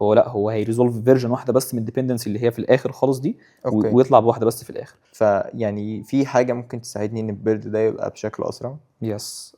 هو لا، هو هيريزولف فيرجن واحده بس من الديبندنسي اللي هي في الاخر خالص دي، أوكي. ويطلع بواحده بس في الاخر. فيعني في حاجه ممكن تساعدني ان البيلد ده يبقى بشكل اسرع؟ يس.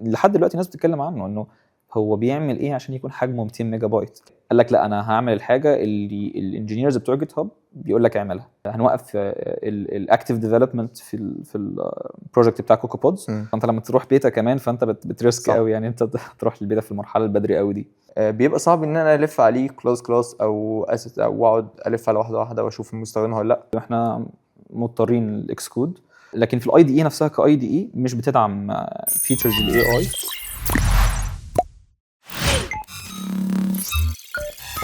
لحد دلوقتي الناس بتتكلم عنه انه هو بيعمل ايه عشان يكون حجمه 200 ميجا بايت. قال لك لا، انا هعمل الحاجه اللي الانجينيرز بتوع جيت هاب بيقول لك اعملها. هنوقف الاكتيف ديفلوبمنت في البروجكت بتاع كوكو بودز. فانت لما تروح بيتا كمان فانت بتريسك قوي، يعني انت تروح للبيتا في المرحله البدري قوي دي. بيبقى صعب ان انا الف عليه كلاس او اسيت، او اقعد الف على واحده واحده واشوف المستخدمها ولا لا. احنا مضطرين الاكسكود، لكن في الاي دي اي نفسها كاي دي اي مش بتدعم فيتشرز الاي اي.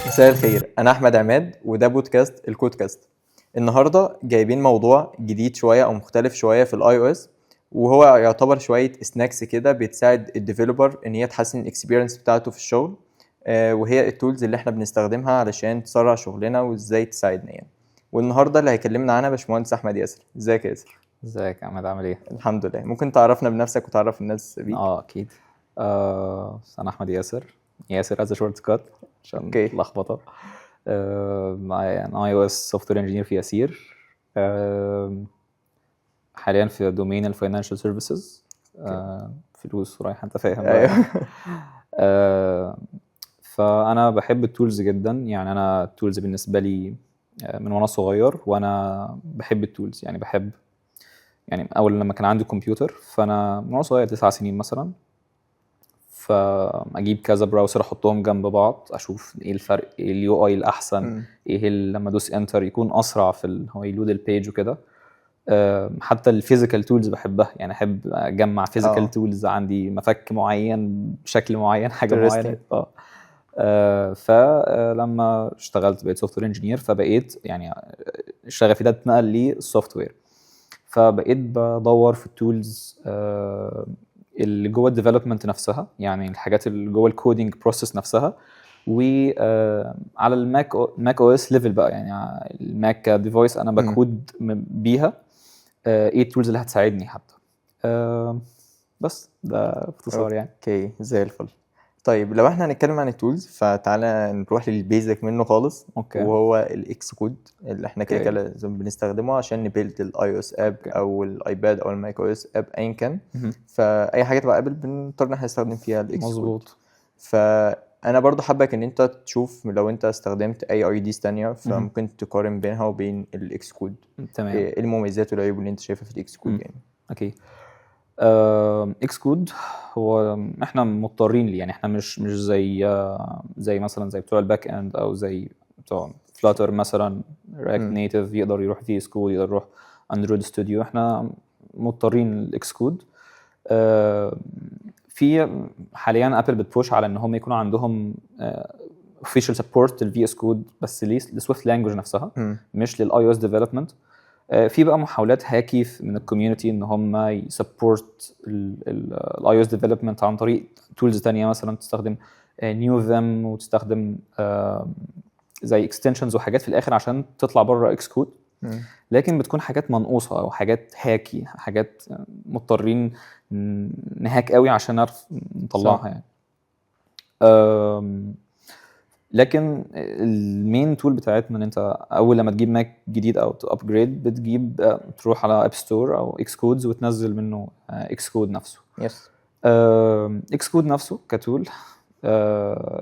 مساء الخير، انا احمد عماد وده بودكاست الكودكاست. النهارده جايبين موضوع جديد شويه او مختلف شويه في الاي او اس، وهو يعتبر شويه سناكس كده بتساعد الديفلوبر ان هي تحسن الاكسبيرينس بتاعته في الشغل، وهي التولز اللي احنا بنستخدمها علشان تسرع شغلنا وازاي تساعدنا يعني. والنهارده اللي هيكلمنا عنها باشمهندس احمد ياسر. ازيك يا ياسر؟ ازيك يا احمد، عامل ايه؟ الحمد لله. ممكن تعرفنا بنفسك وتعرف الناس بيك؟ اكيد. انا احمد ياسر از شورت كات عشان اوكي. لخبطه. انا اي او اس سوفت وير انجينير في ياسير. حاليا في دومين الفاينانشال سيرفيسز. فلوس ورايحه، انت فاهم بقى. ايوه. فانا بحب التولز جدا، يعني انا التولز بالنسبه لي من وانا صغير وانا بحب التولز. يعني بحب، يعني اول لما كان عندي كمبيوتر، فانا من وانا صغير 9 سنين مثلا، فاجيب كذا براوزر احطهم جنب بعض اشوف ايه الفرق، ايه اليو اي الاحسن، ايه لما ادوس انتر يكون اسرع في هو يلود البيج وكده. حتى الفيزيكال تولز بحبها، يعني احب اجمع فيزيكال تولز عندي مفك معين بشكل معين، حاجه معينه. فلما اشتغلت بقيت سوفت وير انجينير، فبقيت يعني شغفي ده اتنقل للسوفت وير، فبقيت بدور في التولز اللي جوه الديفلوبمنت نفسها، يعني الحاجات اللي جوه الكودينج بروسيس نفسها، وعلى الماك او اس ليفل بقى، يعني الماك ديفايس انا بكود بيها ايه التولز اللي هتساعدني حتى. بس ده باختصار يعني. اوكي زي الفل. طيب لو احنا هنتكلم عن التولز فتعالى نروح للبيزك منه خالص. اوكي. وهو الاكس كود اللي احنا كده كده لازم بنستخدمه عشان نبيلد الاي او اس اب او الايباد او الماك او اس اب ايا كان. فاي حاجه تبقى ابل بنضطر ان احنا نستخدم فيها الاكس كود. مظبوط. فانا برضو حابك ان انت تشوف لو انت استخدمت اي اي ديز تانية فممكن تقارن بينها وبين الاكس كود. تمام. ايه المميزات والعيوب اللي انت شايفها في الاكس كود يعني؟ اوكي. اكس كود هو احنا مضطرين ليه، يعني احنا مش زي مثلا زي بتوع الباك اند او زي بتوع فلاتر مثلا، رياكت نيتيف يقدر يروح في اس كود، يقدر يروح اندرويد ستوديو. احنا مضطرين الاكس كود. في حاليا ابل بتبوش على ان هم يكون عندهم official support للفي اس كود، بس لسويفت لانجوج نفسها، مش للاي او اس ديفلوبمنت. في بقى محاولات هاكي من الكوميونتي ان هم يسبورت الاي او اس ديفلوبمنت عن طريق تولز تانية، مثلا تستخدم نيو فيم وتستخدم زي اكستنشنز وحاجات في الاخر عشان تطلع بره اكس كود، لكن بتكون حاجات منقوصه او حاجات هاكي، حاجات مضطرين نهاك قوي عشان نعرف نطلعها يعني. لكن المين تول بتاعتنا ان انت اول لما تجيب ماك جديد او تابجريد بتجيب تروح على اب ستور او اكس كودز وتنزل منه اكس كود نفسه. يس. اكس كود نفسه كتول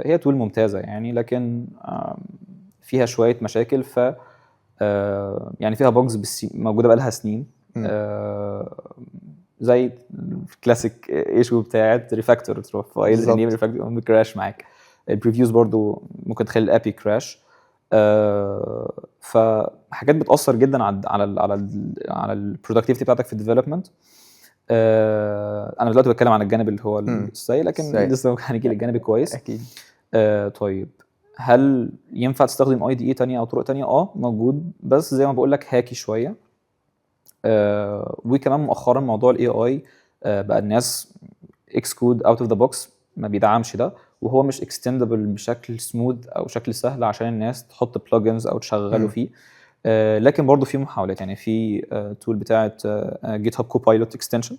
هي تول ممتازه يعني، لكن فيها شويه مشاكل. ف يعني فيها بوجز موجوده بقى لها سنين، زي الكلاسيك ايشو بتاعت ريفاكتور، تروح فايل نيم ريفاكتور بيكراش معاك. البريفيوز برضو ممكن تخلي الابي كراش. فحاجات بتاثر جدا على البرودكتيفيتي بتاعتك في الديفلوبمنت. انا دلوقتي بتكلم عن الجانب اللي هو السيء، لكن لسه هنيجي للجانب الكويس اكيد. طيب هل ينفع تستخدم اي دي اي تانية او طرق تانية؟ موجود، بس زي ما بقول لك هاكي شويه. وكمان مؤخرا موضوع الاي اي بقى الناس اكس كود اوت اوف ذا بوكس ما بيدعمش ده، وهو مش اكستندبل بشكل سموث او شكل سهل عشان الناس تحط بلجنز او تشغله فيه. لكن برضو في محاولات، يعني في تول بتاعه جيت هاب كوبايلوت اكستنشن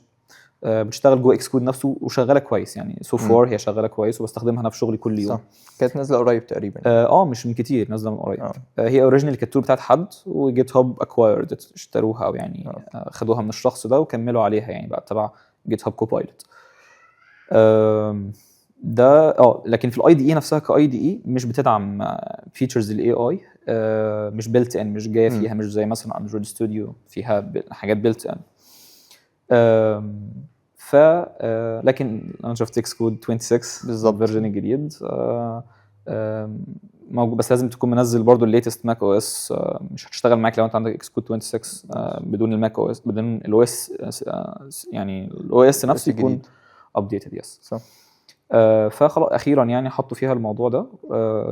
بتشتغل جوه اكس كود نفسه وشغاله كويس يعني. سو فار هي شغاله كويس وبستخدمها انا في شغلي كل يوم. صح. كانت نازله قريب تقريبا. مش من كتير، نازله من قريب. هي اوريجينال كانت تول بتاعت حد، وجيت هاب اكوايرد اشتروها، او يعني خدوها من الشخص ده وكملوا عليها يعني بقى تبع جيت هاب كوبايلوت. ده لكن في الاي دي اي نفسها كاي دي اي مش بتدعم فيتشرز الاي اي، مش بيلت ان، مش جايه فيها، مش زي مثلا اندرويد ستوديو فيها حاجات بيلت ان. لكن انا شفت اكس كود 26 بالظبط الفيرجن الجديد موجود، بس لازم تكون منزل برضو الليتست ماك او اس. مش هتشتغل معاك لو انت عندك اكس كود 26 بدون الماك او اس، بدون الاو اس، يعني الاو اس نفسه يكون ابديتد. يس صح. فخلاص اخيرا يعني حطوا فيها الموضوع ده،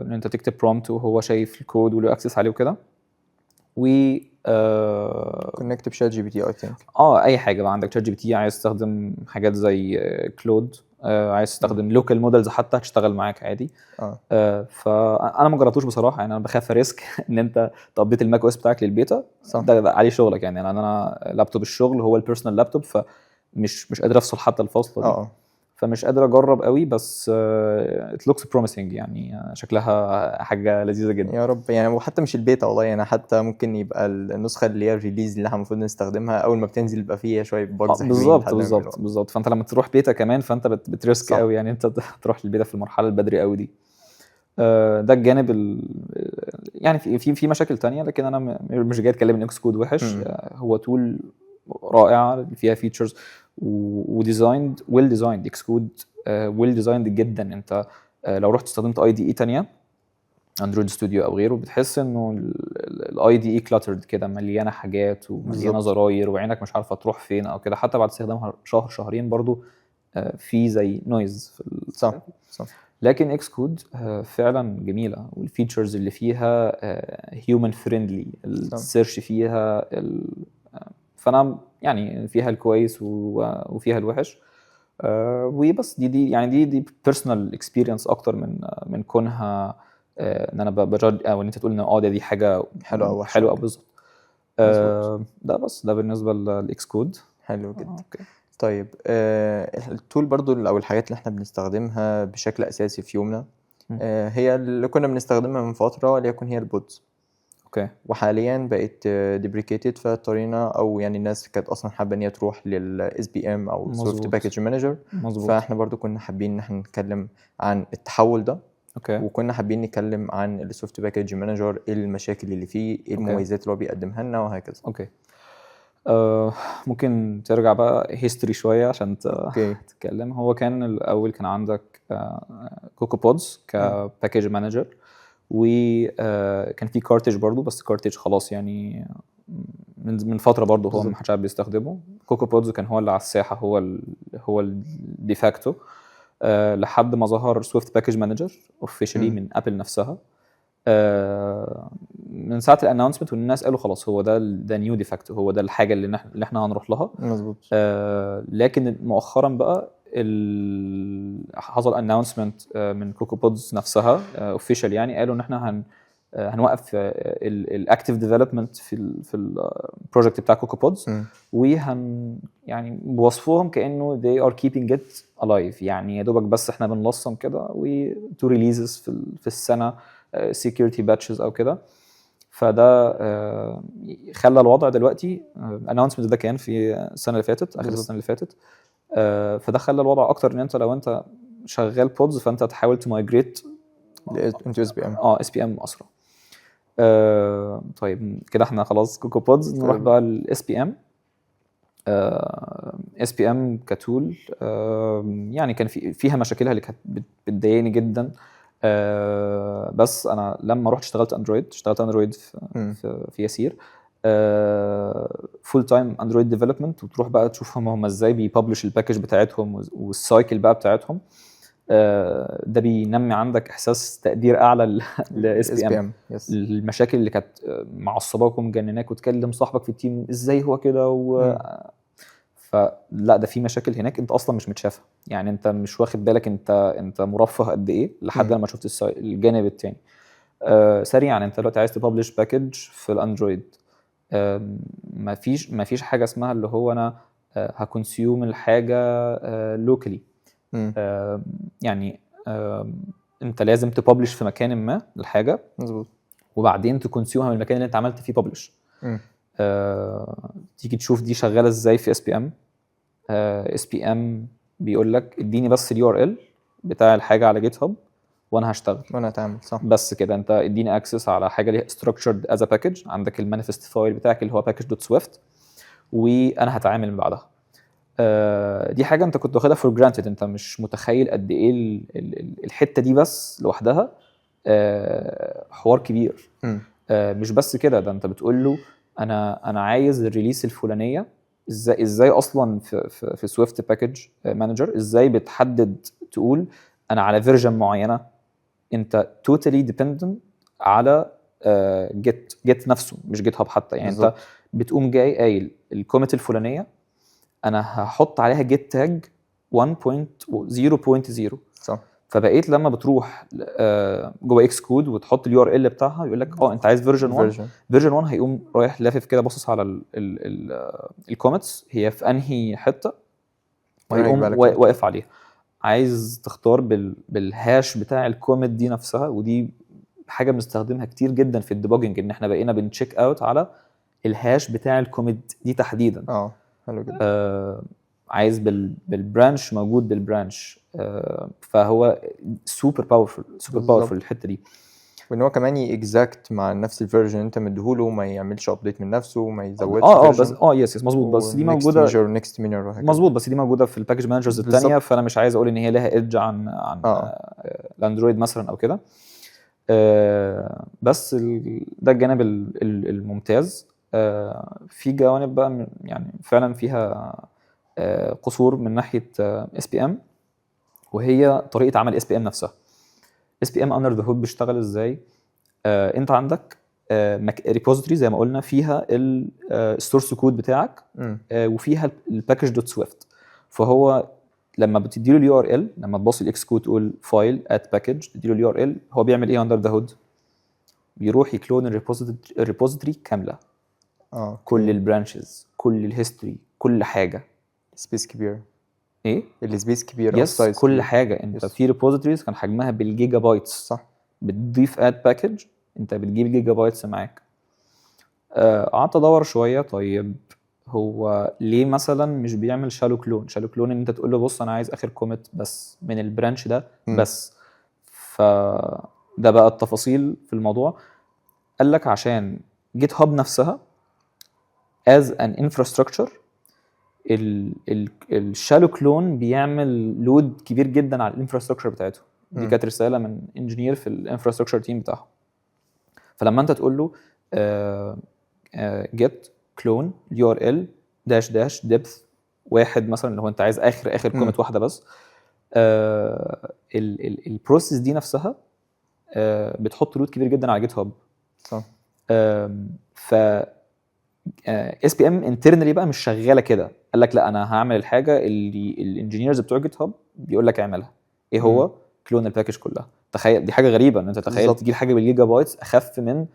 ان انت تكتب برومبت وهو شايف الكود وله اكسس عليه وكده. و كونكت بشات جي بي تي اي ثينك. اي حاجه بقى عندك شات جي بي تي، عايز تستخدم حاجات زي كلود، عايز تستخدم لوكال مودلز حتى هتشتغل معاك عادي. فانا ما جربتوش بصراحه يعني، انا بخاف ريسك ان انت تابديت الماك او اس بتاعك للبيتا. ده عليه شغلك يعني. انا لابتوب الشغل هو البيرسونال لابتوب، فمش قادر افصل حتى الفاصله دي. فمش قادر اجرب قوي، بس it looks promising يعني، شكلها حاجه لذيذه جدا يا رب يعني. وحتى مش البيتا والله يعني، حتى ممكن يبقى النسخه اللي هي الريليز اللي احنا المفروض نستخدمها اول ما بتنزل يبقى فيها شويه باجز حلوين. بالظبط. فانت لما تروح بيتا كمان فانت بتريسك قوي يعني، انت تروح للبيتا في المرحله البدري قوي دي. ده الجانب يعني في مشاكل تانية، لكن انا مش جاي اتكلم ان اكس كود وحش. هو تول رائعه فيها فيتشرز وديزايند ويل ديزايند. اكس كود ويل ديزايند جدا. انت لو رحت استخدمت اي دي اي تانية، اندرويد ستوديو او غيره، بتحس انه الاي دي اي كلاترد كده، مليانه حاجات ومليانه زراير وعينك مش عارفه تروح فين او كده. حتى بعد استخدامها شهر شهرين برضو في زي نويز في صح. لكن اكس كود فعلا جميله، والفيتشرز اللي فيها هيومن فريندلي، السيرش فيها فانا يعني فيها الكويس وفيها الوحش. وبس دي يعني دي بيرسونال اكسبيرينس اكتر من كونها ان انا بجد او ان انت تقول ان دي حاجه حلوه بالظبط. ده بالنسبه للاكس كود. حلو جدا. طيب التول برضو او الحاجات اللي احنا بنستخدمها بشكل اساسي في يومنا هي اللي كنا بنستخدمها من فتره، وليكن هي البودز. وحاليا بقت ديبريكيتد، فاضطرينا او يعني الناس كانت اصلا حابه ان هي تروح للاس بي ام او سوفت باكج مانجر. فاحنا برضو كنا حابين ان احنا نتكلم عن التحول ده. وكنا حابين نتكلم عن السوفت باكج مانجر، ايه المشاكل اللي فيه، ايه المميزات اللي هو بيقدمها لنا وهكذا. ممكن ترجع بقى هيستوري شويه عشان تتكلم. هو كان الاول كان عندك كوكو بودز كباكج مانجر، وكان في كارتج برضو، بس كارتج خلاص يعني من فتره برضو هو ما حدش عارف بيستخدمه. كوكو بودز كان هو اللي على الساحه، هو الديفاكتو لحد ما ظهر سويفت باكج مانجر اوفيشلي من ابل نفسها. من ساعه الانونسمنت والناس قالوا خلاص هو ده نيو ديفاكتو، هو ده الحاجه اللي احنا هنروح لها. مظبوط. لكن مؤخرا بقى حصل انونسمنت من كوكو بودز نفسها اوفيشال، يعني قالوا ان احنا هنوقف الاكتيف ديفلوبمنت في البروجكت بتاع كوكو بودز، يعني بوصفوهم كانه they are keeping it alive، يعني يا دوبك بس احنا بنلصم كده تو ريليزز في السنه security batches او كده. فده خلى الوضع دلوقتي الانونسمنت ده كان في السنه اللي فاتت، اخر السنه اللي فاتت. فده خلى الوضع اكتر ان انت لو انت شغال بودز فانت تحاول تمايجريت انتو اس بي ام. اس بي ام اسرع. طيب كده احنا خلاص كوكو بودز، نروح بقى للاس بي ام. اس بي ام كتول يعني كان فيها مشاكلها اللي كانت بتضايقني جدا. بس انا لما رحت اشتغلت اندرويد في ياسير فول تايم اندرويد ديفلوبمنت، وتروح بقى تشوف هم ازاي بيببلش الباكج بتاعتهم والسايكل بقى بتاعتهم. ده بينمي عندك احساس تقدير اعلى للاس بي ام. المشاكل اللي كانت معصباك ومجنناك، وتكلم صاحبك في التيم ازاي هو كده فلا ده في مشاكل هناك انت اصلا مش متشافها، يعني انت مش واخد بالك انت مرفه قد ايه لحد لما شفت الجانب التاني. سريعا انت دلوقتي عايز تببلش باكج في الاندرويد، مفيش حاجه اسمها اللي هو انا هكونسيوم الحاجه لوكالي. مم. يعني انت لازم تببلش في مكان ما الحاجه مظبوط. وبعدين تكونسيومها من المكان اللي انت عملت فيه ببلش. مم. تيجي تشوف دي شغاله ازاي في اس بي ام. اس بي ام بيقول لك اديني بس اليو ار ال بتاع الحاجه على جيت هاب وانا هشتغل. وانا اتعامل صح. بس كده انت اديني اكسس على حاجه ليها structured as a package، عندك المانيفست فايل بتاعك اللي هو package.swift وانا هتعامل من بعدها. دي حاجه انت كنت واخدها فور جرانتد، انت مش متخيل قد ايه الحته دي بس لوحدها حوار كبير. مش بس كده، ده انت بتقول له انا عايز الريليس الفلانيه ازاي اصلا في سويفت باكج مانجر ازاي بتحدد تقول انا على فيرجن معينه. انت توتالي ديبندنت على جيت نفسه مش جيت هاب حتى. يعني بالزبط. انت بتقوم جاي قايل الكوميت الفلانيه انا هحط عليها جيت تاج 1.0.0 صح. فبقيت لما بتروح جوه اكس كود وتحط اليو ار ال بتاعها يقول لك انت عايز فيرجن 1. فيرجن 1 هيقوم رايح لافف كده باصص على الكومنتس هي في انهي حته وهيقوم واقف عليها. عايز تختار بالهاش بتاع الكومنت دي نفسها، ودي حاجه بنستخدمها كتير جدا في الديباجنج ان احنا بقينا بنتشيك اوت على الهاش بتاع الكومنت دي تحديدا. حلو جدا. عايز بالبرانش موجود بالبرانش. فهو سوبر باورفول الحته دي. وان هو كمان اكزاكت مع نفس الفيرجن انت مديهوله ما يعملش ابديت من نفسه وما يزودش بس يس مظبوط. بس دي موجوده نيكست ميجر مظبوط. بس دي موجوده في الباكج مانجرز الثانيه، فانا مش عايز اقول ان هي لها ايدج عن الاندرويد مثلا او كده. بس ده الجانب الممتاز. في جوانب بقى يعني فعلا فيها قصور من ناحيه اس بي ام، وهي طريقه عمل اس بي ام نفسها. اس بي ام اندر ذا هود بيشتغل ازاي؟ انت عندك ريبوزيتوري زي ما قلنا فيها السورس كود بتاعك وفيها الباكج دوت سويفت. فهو لما بتدي له اليو ار ال، لما تبص الاكس كود تقول فايل ات باكج تدي له اليو ار ال، هو بيعمل ايه اندر ذا هود؟ بيروح يكلون الريبوزيتوري كامله. كل البرانشز كل الهيستوري كل حاجه. سبيس كبير. ايه السبيس كبير يس كل كبير. حاجه انت في ريبوزيتوريز كان حجمها بالجيجا بايتس. صح. بتضيف اد باكج انت بتجيب جيجا بايتس معاك. قعدت ادور شويه، طيب هو ليه مثلا مش بيعمل شالو كلون؟ شالو كلون ان انت تقول له بص انا عايز اخر كوميت بس من البرانش ده بس. فده بقى التفاصيل في الموضوع. قال لك عشان جيت هاب نفسها as an infrastructure الشالو كلون بيعمل لود كبير جدا على الانفراستراكشر بتاعته. دي كانت رساله من انجينير في الانفراستراكشر تيم بتاعهم. فلما انت تقول له get clone url dash dash depth واحد مثلا اللي هو انت عايز اخر كومنت واحده بس، البروسيس دي نفسها بتحط لود كبير جدا على جيت هاب. صح. ف اس بي ام انترنالي بقى مش شغاله كده. قال لك لا انا هعمل الحاجه اللي الانجينيرز بتوع جيت هاب بيقول لك اعملها. ايه هو؟ كلون الباكج كلها. تخيل دي حاجه غريبه ان انت تخيل تجيب حاجه بالجيجا بايتس اخف من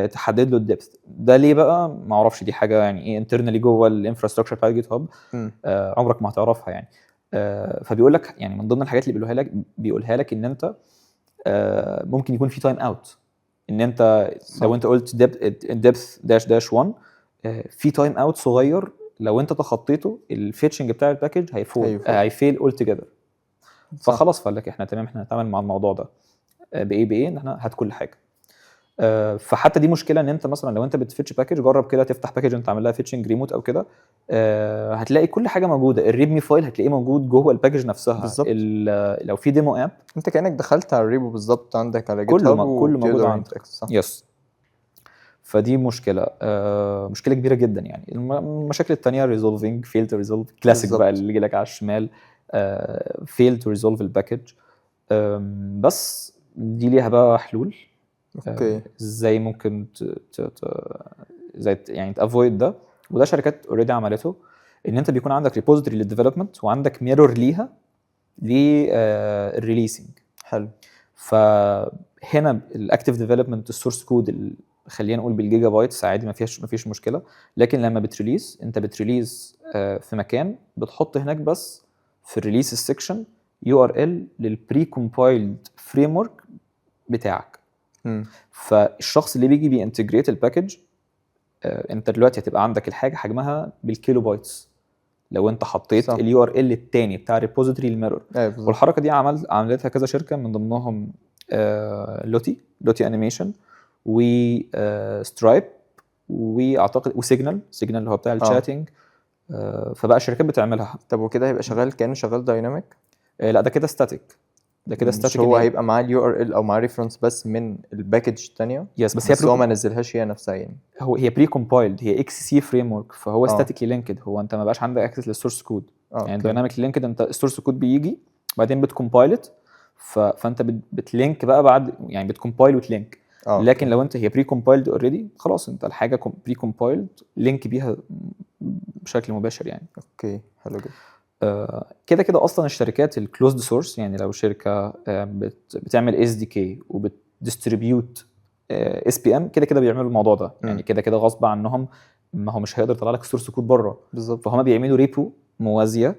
تحدد له الدبث. ده ليه بقى ما اعرفش، دي حاجه يعني ايه انترنالي جوه الانفراستراكشر بتاع جيت هاب عمرك ما هتعرفها يعني. فبيقول لك يعني من ضمن الحاجات اللي بيقولها لك ان انت ممكن يكون في تايم اوت. ان انت لو انت قلت depth dash dash 1 في تايم اوت صغير لو انت تخطيته الفيتشنج بتاع الباكج هيفيل اول توجذر. فخلاص قال لك احنا تمام احنا هنتعامل مع الموضوع ده بايه ان احنا هات كل حاجه. فحتى دي مشكله ان انت مثلا لو انت بتفيتش باكج جرب كده تفتح باكج انت عامل لها فيتشنج ريموت او كده هتلاقي كل حاجه موجوده. الريدمي فايل هتلاقيه موجود جوه الباكج نفسها. لو في ديمو اب انت كانك دخلت على الريبو بالظبط عندك على جيت هاب كله موجود عندك. يس. فدي مشكله مشكله كبيره جدا يعني. المشاكل الثانيه ريزولفينج فيل تو ريزولف كلاسيك بقى اللي يجي لك على الشمال فيل تو ريزولف الباكج. بس دي ليها بقى حلول. اوكي. ازاي ممكن زي يعني تافويد ده، وده شركات اوريدي عملته. ان انت بيكون عندك ريبوزيتوري للديفلوبمنت وعندك ميرور ليها للريليسنج. حلو. فاللي هنا الاكتيف ديفلوبمنت السورس كود خلينا نقول بالجيجا بايتس عادي، ما فيش مشكله. لكن لما بتريليز انت بتريليز في مكان بتحط هناك بس في الريليس السكشن URL للبري كومبايلد فريم ورك بتاعك. فالشخص اللي بيجي بينتجريت الباكج انت دلوقتي هتبقى عندك الحاجه حجمها بالكيلو بايتس لو انت حطيت اليو ار ال الثاني بتاع الريبوزيتوري الميرور. والحركه دي عملتها كذا شركه من ضمنهم لوتي انيميشن وسترايب واعتقد وسيجنال اللي هو بتاع الشاتنج. فبقى الشركات بتعملها. طب وكده هيبقى شغال كانه شغال دايناميك؟ لا ده كده ستاتيك. مش هو هيبقى معاه اليو ار ال او معاه ريفرنس بس من الباكج الثانيه؟ بس هو ما نزلهاش هي نفسها يعني. هي بري كومبايلد، هي اكس سي فريم ورك، فهو ستاتيكلي لينكد. هو انت ما بقاش عندك اكسس للسورس كود. يعني دايناميك لينكد انت السورس كود بيجي بعدين بتكومبايلت فانت بتلينك بقى بعد، يعني بتكومبايل وتلينك. لكن لو انت هي بري كومبايلد اوريدي خلاص انت الحاجه بري كومبايلد لينك بيها بشكل مباشر يعني. اوكي حلو جدا. كده كده اصلا الشركات الكلوزد سورس، يعني لو شركه بتعمل اس دي كي وبتديستريبيوت اس بي ام كده كده بيعملوا الموضوع ده. يعني كده كده غصب عنهم، ما هو مش هيقدر يطلع لك السورس كود بره بالظبط. فهم بيعملوا ريبو موازيه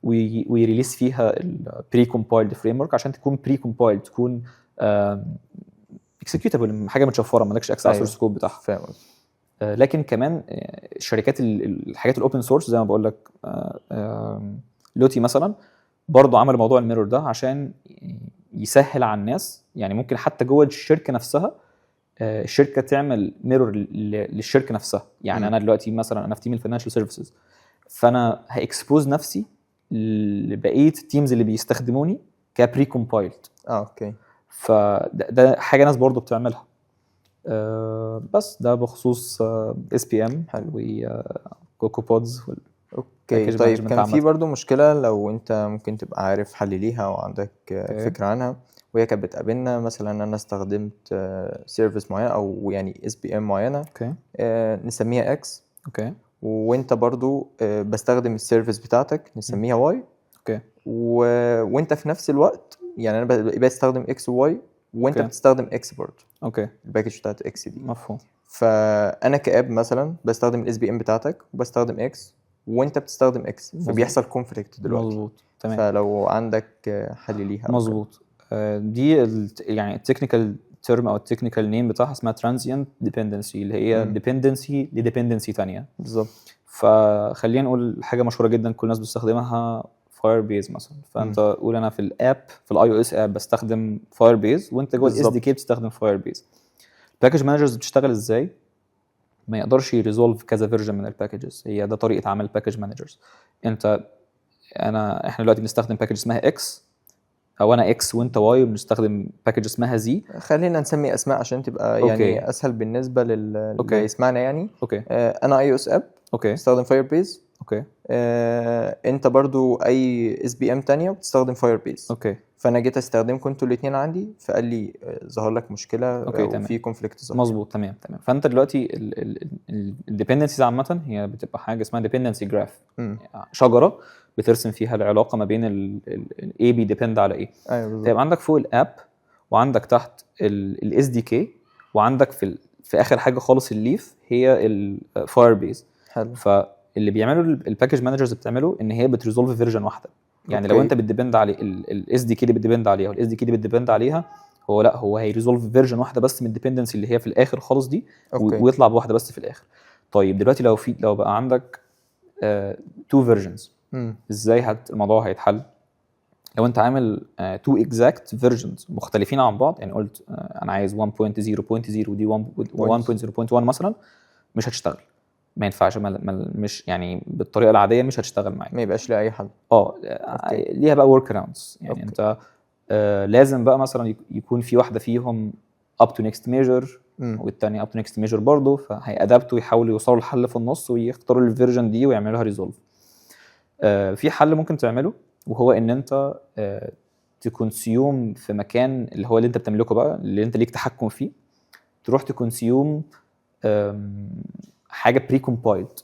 ويريليس فيها البري كومبايلد فريم ورك عشان تكون بري كومبايلد، تكون اكسكيوتابل، حاجه متشفره مالكش اكسس على السورس كود بتاعها. فاهم. لكن كمان الشركات الحاجات الاوبن سورس زي ما بقول لك لوتي مثلا برضو عمل موضوع الميرور ده عشان يسهل على الناس. يعني ممكن حتى جوه الشركه نفسها الشركه تعمل ميرور للشركه نفسها. يعني انا دلوقتي مثلا انا في تيم الفاينانشال سيرفيسز، فانا هاكسبوز نفسي لبقيه التيمز اللي بيستخدموني كبري كومبايلد. اوكي. فده حاجه ناس برضو بتعملها. بس ده بخصوص اس بي ام وكوكو بودز. اوكي طيب كان في برضو مشكله لو انت ممكن تبقى عارف حل ليها او عندك فكره عنها، وهي كانت بتقابلنا. مثلا انا استخدمت سيرفيس معين او يعني اس بي ام معينه نسميها اكس. وانت برضو بستخدم السيرفيس بتاعتك نسميها واي. وانت في نفس الوقت يعني انا بستخدم اكس وواي وانت بتستخدم اكس برضه. الباكج بتاعت اكس دي مفهوم. فانا كاب مثلا بستخدم الاس بي ام بتاعتك وبستخدم اكس وانت بتستخدم اكس، فبيحصل كونفليكت دلوقتي. مظبوط تمام. فلو عندك حل ليها مظبوط. دي يعني التكنيكال تيرم او التكنيكال نيم بتاعها اسمها ترانزيانت ديبندنسي، اللي هي ديبندنسي لديبندنسي ثانيه. بالظبط. فخلينا نقول حاجه مشهوره جدا كل الناس بتستخدمها فاير بيز مثلا. فانت قول انا في الاب في الاي او اس اب بستخدم فاير بيز وانت جوه الاس دي كي بتستخدم فاير بيز. الباكج مانجرز بتشتغل ازاي؟ ما يقدرش يريزولف كذا فيرجن من الباكجز، هي ده طريقه عمل الباكج مانجرز. احنا دلوقتي بنستخدم باكج اسمها اكس، او انا اكس وانت واي، وبنستخدم باكج اسمها زي. خلينا نسمي اسماء عشان تبقى يعني اسهل بالنسبه اللي يسمعنا يعني. انا اي او اس اب بستخدم فاير بيز. انت برضو اي اس بي ام تانية بتستخدم فاير بيز. فانا جيت استخدمكم انتوا الاثنين عندي فقال لي ظهر لك مشكله وفي كونفليكت. مظبوط تمام. فانت دلوقتي الديبندنسيز عامه هي بتبقى حاجه اسمها ديبندنسي جراف، شجره بترسم فيها العلاقه ما بين الاي بيديبند على ايه. طيب عندك فوق الاب وعندك تحت الاس دي كي وعندك في اخر حاجه خالص الليف هي الفاير بيز. حلو. فاللي بيعملوا الباكج مانجرز بتعمله ان هي بتريزولف فيرجن واحده. يعني لو انت بتديبند على الاس دي كي اللي بتديبند عليها والاس دي كي اللي بتديبند عليها، هو هيريزولف فيرجن واحده بس من الديبندنسي اللي هي في الاخر خالص دي. ويطلع بواحده بس في الاخر. طيب دلوقتي لو بقى عندك 2 فيرجنز ازاي الموضوع هيتحل؟ لو انت عامل 2 اكزاكت فيرجنز مختلفين عن بعض، يعني قلت انا عايز 1.0.0 ودي 1.0.1 مثلا، مش هتشتغل. ما ينفعش، مش يعني بالطريقه العاديه مش هتشتغل معاك، ما يبقاش ليها اي حل. ليها بقى ورك اراوندز. يعني انت لازم بقى مثلا يكون في واحده فيهم up to next measure والثانيه up to next measure برضه، فهيادابتوا يحاولوا يوصلوا لحل في النص ويختاروا الفيرجن دي ويعملوها ريزولف. في حل ممكن تعمله وهو ان انت تكونسيوم في مكان اللي هو اللي انت بتملكه بقى، اللي انت ليك تحكم فيه، تروح تكونسيوم حاجه بري كومبايلد.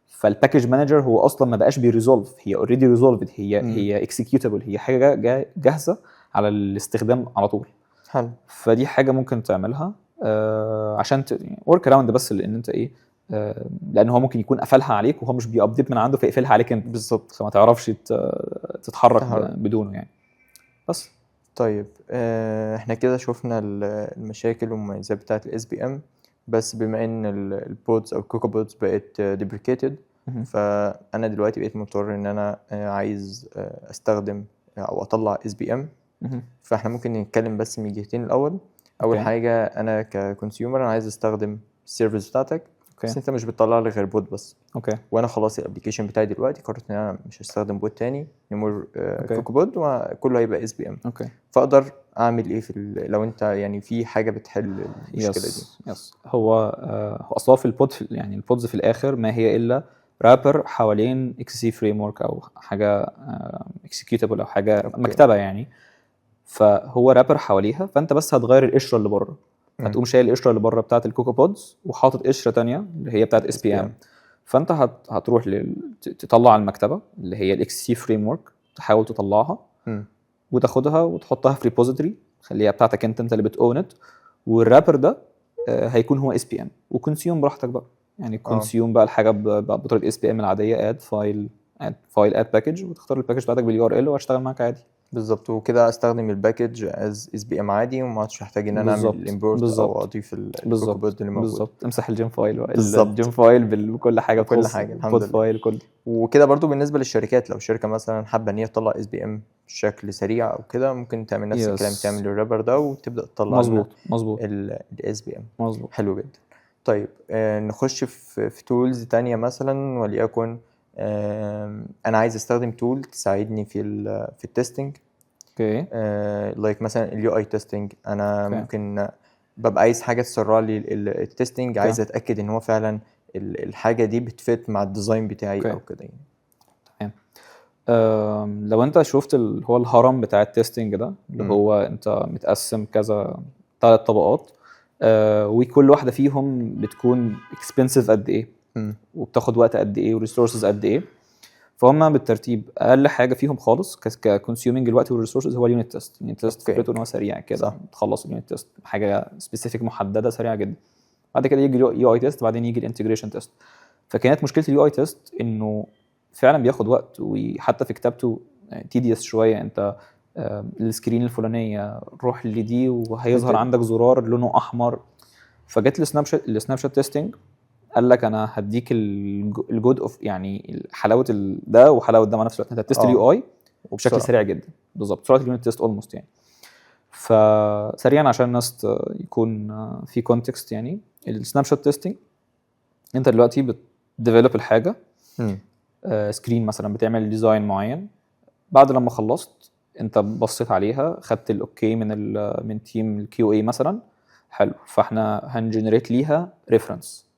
فالباكج مانجر هو اصلا ما بقاش بيريزولف، هي اوريدي ريزولفد، هي اكسكيوتابل، هي حاجه جاهزه على الاستخدام على طول. حلو. فدي حاجه ممكن تعملها عشان ورك اراوند، بس لان انت ايه لان هو ممكن يكون قفلها عليك وهو مش بيابديت من عنده فيقفلها عليك انت بالظبط. فما تعرفش تتحرك بدونه يعني. بس طيب احنا كده شفنا المشاكل والمميزات بتاعه الاس بي ام، بس بما ان البودز او الكوكو بودز بقت ديبريكيتد، فانا دلوقتي بقيت مضطر ان انا عايز استخدم او اطلع اس بي ام. فاحنا ممكن نتكلم بس من جهتين الاول. اول حاجه انا ككونسيومر انا عايز استخدم السيرفيس بتاعتك، بس انت مش بتطلع لي غير بوت بس. وانا خلاص الابلكيشن بتاعي دلوقتي قررت ان انا مش هستخدم بوت تاني، نمر كوكو بود وكله هيبقى اس بي ام. فاقدر اعمل ايه لو انت يعني في حاجه بتحل المشكله دي؟ هو اصلا في البود يعني البودز في الاخر ما هي الا رابر حوالين اكس سي فريم ورك او حاجه اكسكيوتابل او حاجه مكتبه يعني. فهو رابر حواليها، فانت بس هتغير القشره اللي بره، هتقوم شايل القشره اللي بره بتاعه الكوكو بودز وحاطط قشره تانية اللي هي بتاعه اس بي ام. فانت هتروح تطلع المكتبه اللي هي الاكس سي فريم ورك، تحاول تطلعها وتاخدها وتحطها في ريبوزيتوري خليها بتاعتك انت اللي بتاونت، والرابر ده هيكون هو اس بي ام، وكونسيوم براحتك بقى يعني كونسيوم بقى الحاجه بطريقه اس بي ام العاديه، اد فايل اد باكج، وتختار الباكج بتاعتك باليو ار ال وهشتغل معاك عادي. بالظبط. وكده استخدم الباكج از اس بي ام عادي، وما عادش محتاج ان انا اعمل الامبورت او اضيف الكوكو بود اللي موجود. بالظبط. امسح الجيم فايل بقى، الجيم فايل بكل حاجه، كل حاجه الحمد لله. فايل كله. وكده برضو بالنسبه للشركات، لو شركه مثلا حابه ان هي تطلع اس بي ام بشكل سريع او كده، ممكن تعمل نفس الكلام، تعمل الرابر ده وتبدا تطلع مظبوط الاس بي ام. مظبوط. حلو جدا. طيب نخش في تولز تانية مثلا، وليكن انا عايز استخدم تول تساعدني في التستنج. لايك مثلا اليو اي تيستنج. انا ممكن ببقى عايز حاجه تسرع لي التستنج، عايز اتاكد ان هو فعلا الحاجه دي بتفيت مع الديزاين بتاعي او كده يعني. تمام. لو انت شفت هو الهرم بتاع التستنج ده اللي هو انت متقسم كذا 3 طبقات، وكل واحده فيهم بتكون اكسبنسيف قد ايه وبتاخد وقت قد ايه وريسورسز قد ايه. فهم بالترتيب اقل حاجه فيهم خالص ككونسيومينج الوقت والريسورسز هو اليونت تيست. اليونت تيست فكرته ان هو سريع كده، تخلص اليونت تيست حاجه سبيسيفيك محدده سريعه جدا. بعد كده يجي اليو اي تيست، بعدين يجي الانتجريشن تيست. فكانت مشكله اليو اي تيست انه فعلا بياخد وقت، وحتى في كتابته تيديوس شويه. انت السكرين الفلانيه روح لدي وهيظهر عندك زرار لونه احمر. فجت السناب شات تيستنج قال لك انا هديك الجود اوف يعني حلاوه ده وحلاوه ده مع نفس الوقت. انت تست اليو اي وبشكل سريع جدا، بالظبط سرعه اليونت تيست اولموست يعني. فسريعا عشان الناس يكون في كونتكست يعني، السناب شوت تيستنج انت دلوقتي بتديفلوب الحاجه سكرين مثلا، بتعمل ديزاين معين. بعد لما خلصت انت بصيت عليها، خدت الاوكي من تيم الكيو اي مثلا، حلو، فاحنا هنجنريت ليها ريفرنس.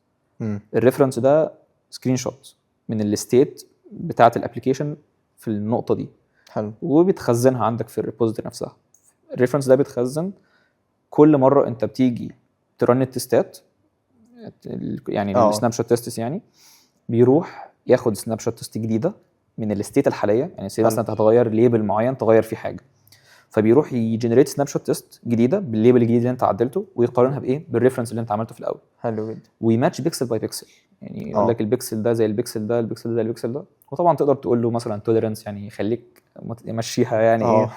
الريفرنس ده سكرين شوت من الستيت بتاعه الابلكيشن في النقطه دي، حلو، وبتخزنها عندك في الريبوزيتوري نفسها. الريفرنس ده بيتخزن كل مره انت بتيجي ترن التستات يعني السناب شوت تيستس يعني، بيروح ياخد سناب شوت تيست جديده من الستيت الحاليه. يعني مثلا انت هتغير ليبل معين، تغير فيه حاجه، فبيروح يجنريت سناب شوت تيست جديده بالليبل الجديد اللي انت عدلته، ويقارنها بايه؟ بالريفرنس اللي انت عملته في الاول. حلو جدا. ويماتش بيكسل باي بيكسل، يعني يقول لك البيكسل ده زي البيكسل ده، البيكسل ده زي البيكسل ده. وطبعا تقدر تقول له مثلا توليرنس، يعني يخليك يمشيها يعني ايه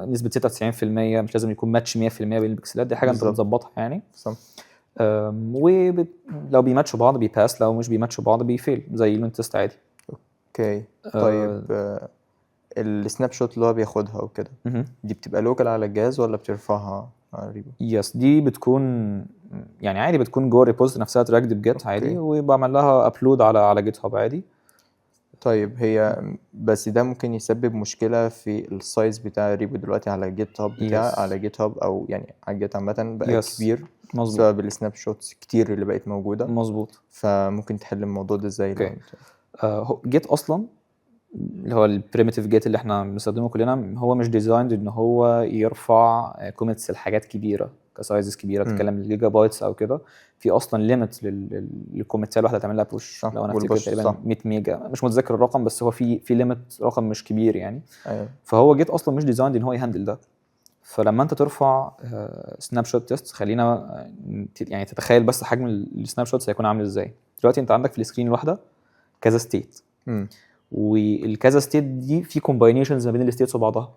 نسبه 96%، مش لازم يكون ماتش 100% بين البيكسلات دي، حاجه انت بتظبطها يعني. صح. ولو بيماتشوا بعض بيباس، لو مش بيماتشوا بعض بيفيل زي اليونت تيست عادي. اوكي. طيب السناب شوت اللي هو بياخدها وكده، دي بتبقى لوكال على الجهاز ولا بترفعها على ريبو؟ يس، دي بتكون يعني عادي، بتكون جوه الريبوزيتوري نفسها تراكد بجيت عادي، وبعمل لها ابلود على جيت هاب عادي. طيب هي بس ده ممكن يسبب مشكله في السايز بتاع الريبو دلوقتي على جيت هاب على جيت هاب، او يعني على جيت عامه بقى كبير بسبب السناب شوتس كتير اللي بقت موجوده. مظبوط. فممكن تحل الموضوع ده ازاي؟ جيت اصلا اللي هو البريميتيف جيت اللي احنا بنستخدمه كلنا، هو مش ديزايند ان هو يرفع كوميتس لحاجات كبيره كسايزز كبيره، تتكلم الجيجا بايتس او كده. في اصلا ليميت للكوميتس الواحده تعمل لها بوش. لو انا افتكر تقريبا 100 ميجا، مش متذكر الرقم، بس هو في ليميت، رقم مش كبير يعني. أيوة. فهو جيت اصلا مش ديزايند ان هو يهندل ده. فلما انت ترفع سناب شوت تيست، خلينا يعني تتخيل بس حجم السناب شوتس هيكون عامل ازاي. دلوقتي انت عندك في السكرين الواحده كذا ستيت، والكذا ستيت دي في كومباينيشنز ما بين الستيتس وبعضها.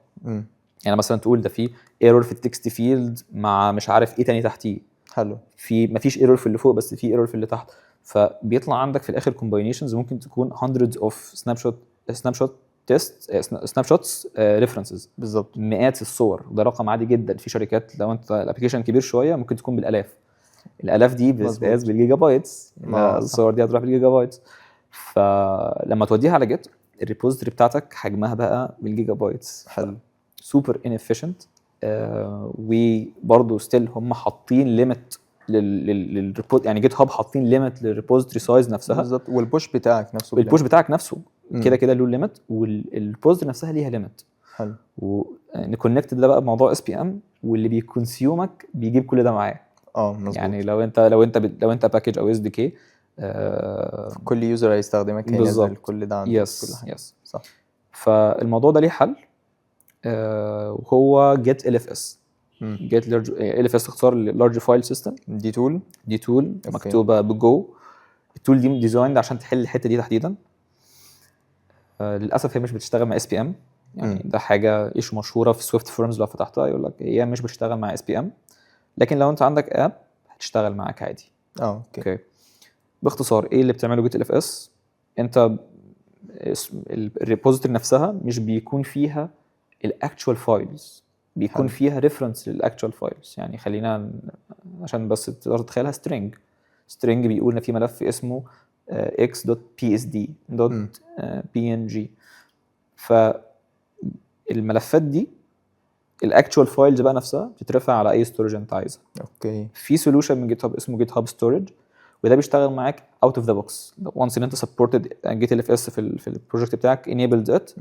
يعني مثلا تقول ده في ايرور في التكست فيلد مع مش عارف ايه تاني تحتيه، حلو، في مفيش ايرور في اللي فوق بس في ايرور في اللي تحت، فبيطلع عندك في الاخر كومباينيشنز ممكن تكون hundreds of سناب شوت تيست، سناب شوتس ريفرنسز، بالظبط. مئات الصور. وده رقم عادي جدا في شركات، لو انت الابلكيشن كبير شويه ممكن تكون بالالاف. الالاف دي بتقاس بالجيجا بايتس، الصور دي هتروح بالجيجا بايتس. فلما توديها على جيت، الريبوزيتوري بتاعتك حجمها بقى بالجيجا بايتس. حلو، سوبر انفيشنت. وبرضه ستيل هم حاطين ليميت للريبوت، يعني جيت هاب حاطين ليميت للريبوزيتوري سايز نفسها بالظبط. والبوش بتاعك نفسه، البوش بتاعك نفسه كده كده له ليميت، والريبوزيتوري نفسها ليها ليميت. حلو. ونكونكت ده بقى بموضوع اس بي ام، واللي بيكونسيومك بيجيب كل ده معاه. مظبوط. يعني لو انت باكج او اس دي كي، كل يوزر هيستخدمك هينزل كل ده عنده. يس كل حاجه يس صح. فالموضوع ده ليه حل، وهو جيت ال اف اس. جيت ال اف اس اختصار لارج فايل سيستم. دي تول مكتوبه بجو. التول دي ديزايند عشان تحل الحته دي تحديدا. للاسف هي مش بتشتغل مع اس بي ام، يعني ده حاجه ايش مشهوره في سويفت فورمز. لو فتحتها يقول لك هي مش بتشتغل مع اس بي ام، لكن لو انت عندك اب هتشتغل معاك عادي. اوكي. باختصار ايه اللي بتعمله جيت ال اف اس؟ انت الريبوزيتوري نفسها مش بيكون فيها الاكتوال فايلز، بيكون فيها ريفرنس للاكتوال فايلز. يعني خلينا عشان بس تقدر تتخيلها سترينج بيقول ان في ملف اسمه x.psd.png. فالملفات دي الاكتوال فايلز بقى نفسها بتترفع على اي ستورج انت عايزها. اوكي. في سولوشن من جيت هاب اسمه جيت هاب ستورج، وده بيشتغل معاك اوت اوف ذا بوكس. وانس ان انت سبورتد جيت ال اف اس في البروجكت بتاعك انيبلد ات،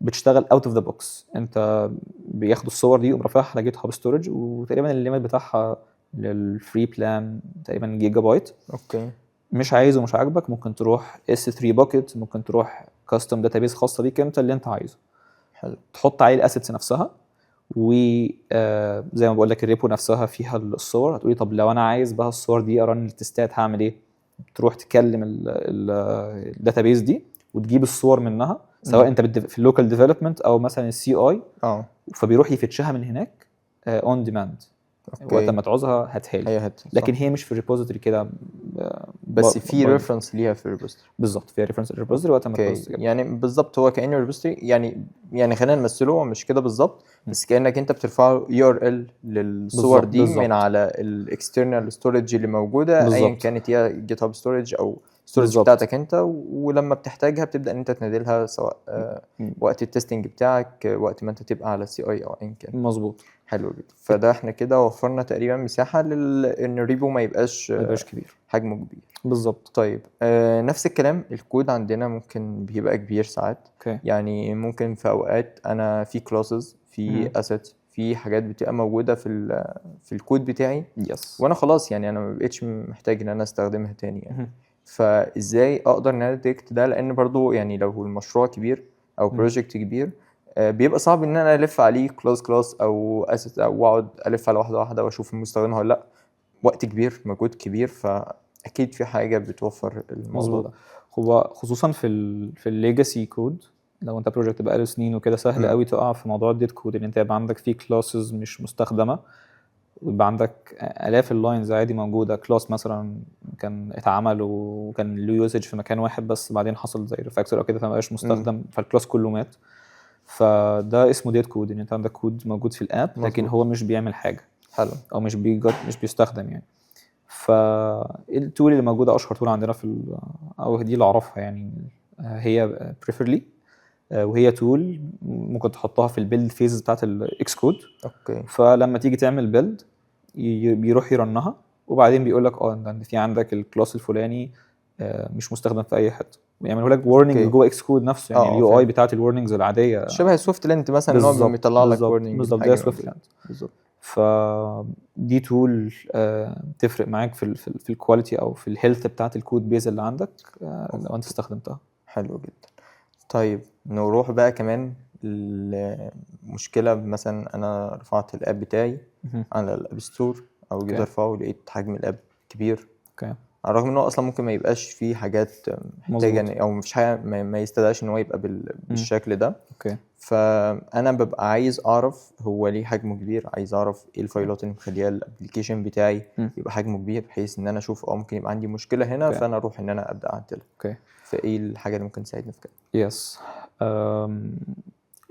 بتشتغل اوت اوف ذا بوكس. انت بياخدوا الصور دي ومرفعها على جيت هاب ستورج، وتقريبا الليميت بتاعها للفري بلان تقريبا جيجا بايت. اوكي. مش عايزه مش عاجبك ممكن تروح S3 باكيت، ممكن تروح كاستم داتابيس خاصه بيك انت اللي انت عايزه. حلو. تحط عليه الاسيتس نفسها، وزي ما بقول لك الريبو نفسها فيها الصور. هتقولي طب لو انا عايز بقى الصور دي ارن التستات هعمل ايه؟ تروح تكلم الداتابيس دي وتجيب الصور منها، سواء انت في اللوكال ديفلوبمنت او مثلا السي اي، فبيروح يفتشها من هناك اون ديماند. وقت ما تعوزها هتهالي، لكن هي مش في الريبوزيتوري كده، بس في ريفرنس ليها في الريبوزيتوري. بالظبط، في ريفرنس الريبوزيتوري وقت ما تعوز. يعني بالظبط هو كأنه ريبوزيتوري. يعني خلينا نمثله مش كده بالظبط، بس كأنك انت بترفعه URL للصور دي بالزبط. من على الاكسترنال ستورج اللي موجوده، ايا كانت هي جيت هاب ستورج او ستورج بتاعتك انت، ولما بتحتاجها بتبدا ان انت تنادلها، سواء وقت التستنج بتاعك، وقت ما انت تبقى على سي اي او ايا كان. مظبوط. حلو جدا. فده احنا كده وفرنا تقريبا مساحه ان الريبو ما يبقاش كبير، حجمه كبير. بالظبط. طيب نفس الكلام الكود عندنا ممكن بيبقى كبير ساعات. يعني ممكن في اوقات انا في كلاسز، في اسيتس، في حاجات بتبقى موجوده في الكود بتاعي، وانا خلاص يعني انا ما بقتش محتاج ان انا استخدمها تاني يعني. فازاي اقدر ان انا اديكت ده؟ لان برضو يعني لو المشروع كبير او بروجكت كبير، بيبقى صعب ان انا الف عليه كلاس او اسيت، او اقعد الف على واحده واشوف المستخدم ولا لا. وقت كبير، مجهود كبير، فاكيد في حاجه بتوفر الموضوع ده. هو خصوصا في الليجاسي كود، لو انت بروجكت بقاله سنين وكده، سهل قوي تقع في موضوع الديت كود، ان انت يبقى عندك فيه كلاسز مش مستخدمه، ويبقى عندك الاف اللاينز عادي موجوده. كلاس مثلا كان اتعمل وكان له يوزج في مكان واحد، بس بعدين حصل زي ريفاكتور او كده فما بقاش مستخدم، فالكلاس كله مات. فده اسمه ديت كود، ان انت عندك كود موجود في الاب لكن هو مش بيعمل حاجه. حلو. او مش بيستخدم يعني. فالتول اللي موجوده اشهر تول عندنا او دي اللي اعرفها يعني، هي بريفيرلي، وهي تول ممكن تحطها في البيلد فيز بتاعت الاكس كود. اوكي. فلما تيجي تعمل بيلد بيروح يرنها، وبعدين بيقول لك انت في عندك الكلاس الفلاني مش مستخدم في اي حته، ويعمل لك وارنينج جوه اكس كود نفسه. يعني اليو اي بتاعت الوارنينجز العاديه شبه سويفت لينت مثلا، ان هو بيطلع لك وارنينج بالظبط زي سويفت لينت بالظبط. فدي تول تفرق معاك في الكواليتي او في الهيلث بتاعت الكود بيز اللي عندك لو انت استخدمتها. حلو جدا. طيب نروح بقى كمان المشكله مثلا انا رفعت الاب بتاعي على الاب ستور او جيت ارفعه لقيت حجم الاب كبير، اوكي، على الرغم ان هو اصلا ممكن ما يبقاش فيه حاجات محتاجه او مفيش حاجه ما يستدعيش ان هو يبقى بالشكل ده. اوكي، فانا ببقى عايز اعرف هو ليه حجمه كبير، عايز اعرف ايه الفايلات اللي مخليها الابلكيشن بتاعي يبقى حجمه كبير، بحيث ان انا اشوف ممكن يبقى عندي مشكله هنا. اوكي. فانا اروح ان انا ابدا اعدلها. اوكي، فايه الحاجه اللي ممكن تساعدني في كده؟ يس.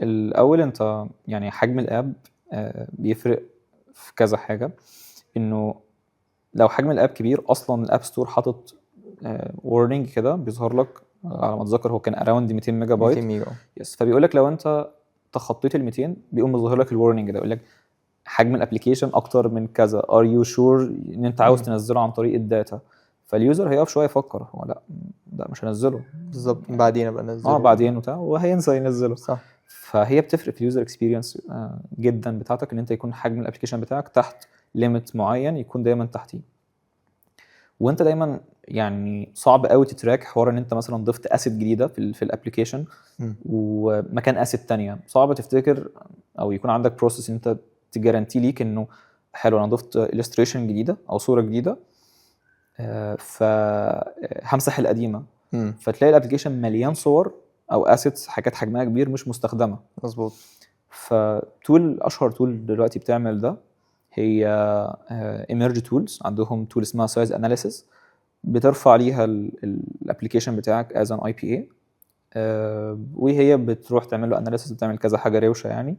الاول انت يعني حجم الاب بيفرق في كذا حاجه. انه لو حجم الاب كبير اصلا الاب ستور حاطط وورنينج كده بيظهر لك على ما اتذكر هو كان اراوند 200 ميجا بايت. 200 ميجا. يس، فبيقول لك لو انت تخطيت ال 200 بيقوم مظهر لك الورنينج ده، يقول لك حجم الابلكيشن اكتر من كذا، ار يو شور ان انت عاوز تنزله عن طريق الداتا. فاليوزر هيقف شويه يفكر، هو لا مش هنزله بالظبط، بعدين ابقى انزله بعدين وبتاع، وهينسى ينزله. صح. فهي بتفرق في اليوزر اكسبيرينس جدا بتاعتك ان انت يكون حجم الابلكيشن بتاعك تحت ليميت معين، يكون دايما تحتيه. وانت دايما يعني صعب قوي تتراك حوار ان انت مثلا ضفت اسيت جديده في الابلكيشن ومكان اسيت تانية، صعب تفتكر او يكون عندك بروسيس انت تجارانتي ليك انه حلو انا ضفت illustration جديده او صوره جديده فهمسح القديمه. فتلاقي الابلكيشن مليان صور او اسيتس حاجات حجمها كبير مش مستخدمه. مظبوط. فتول اشهر تول دلوقتي بتعمل ده هي emerge tools. عندهم تول اسمها size analysis بترفع ليها الابلكيشن بتاعك as an IPA وهي بتروح تعمل له analysis، بتعمل كذا حاجه روشه يعني.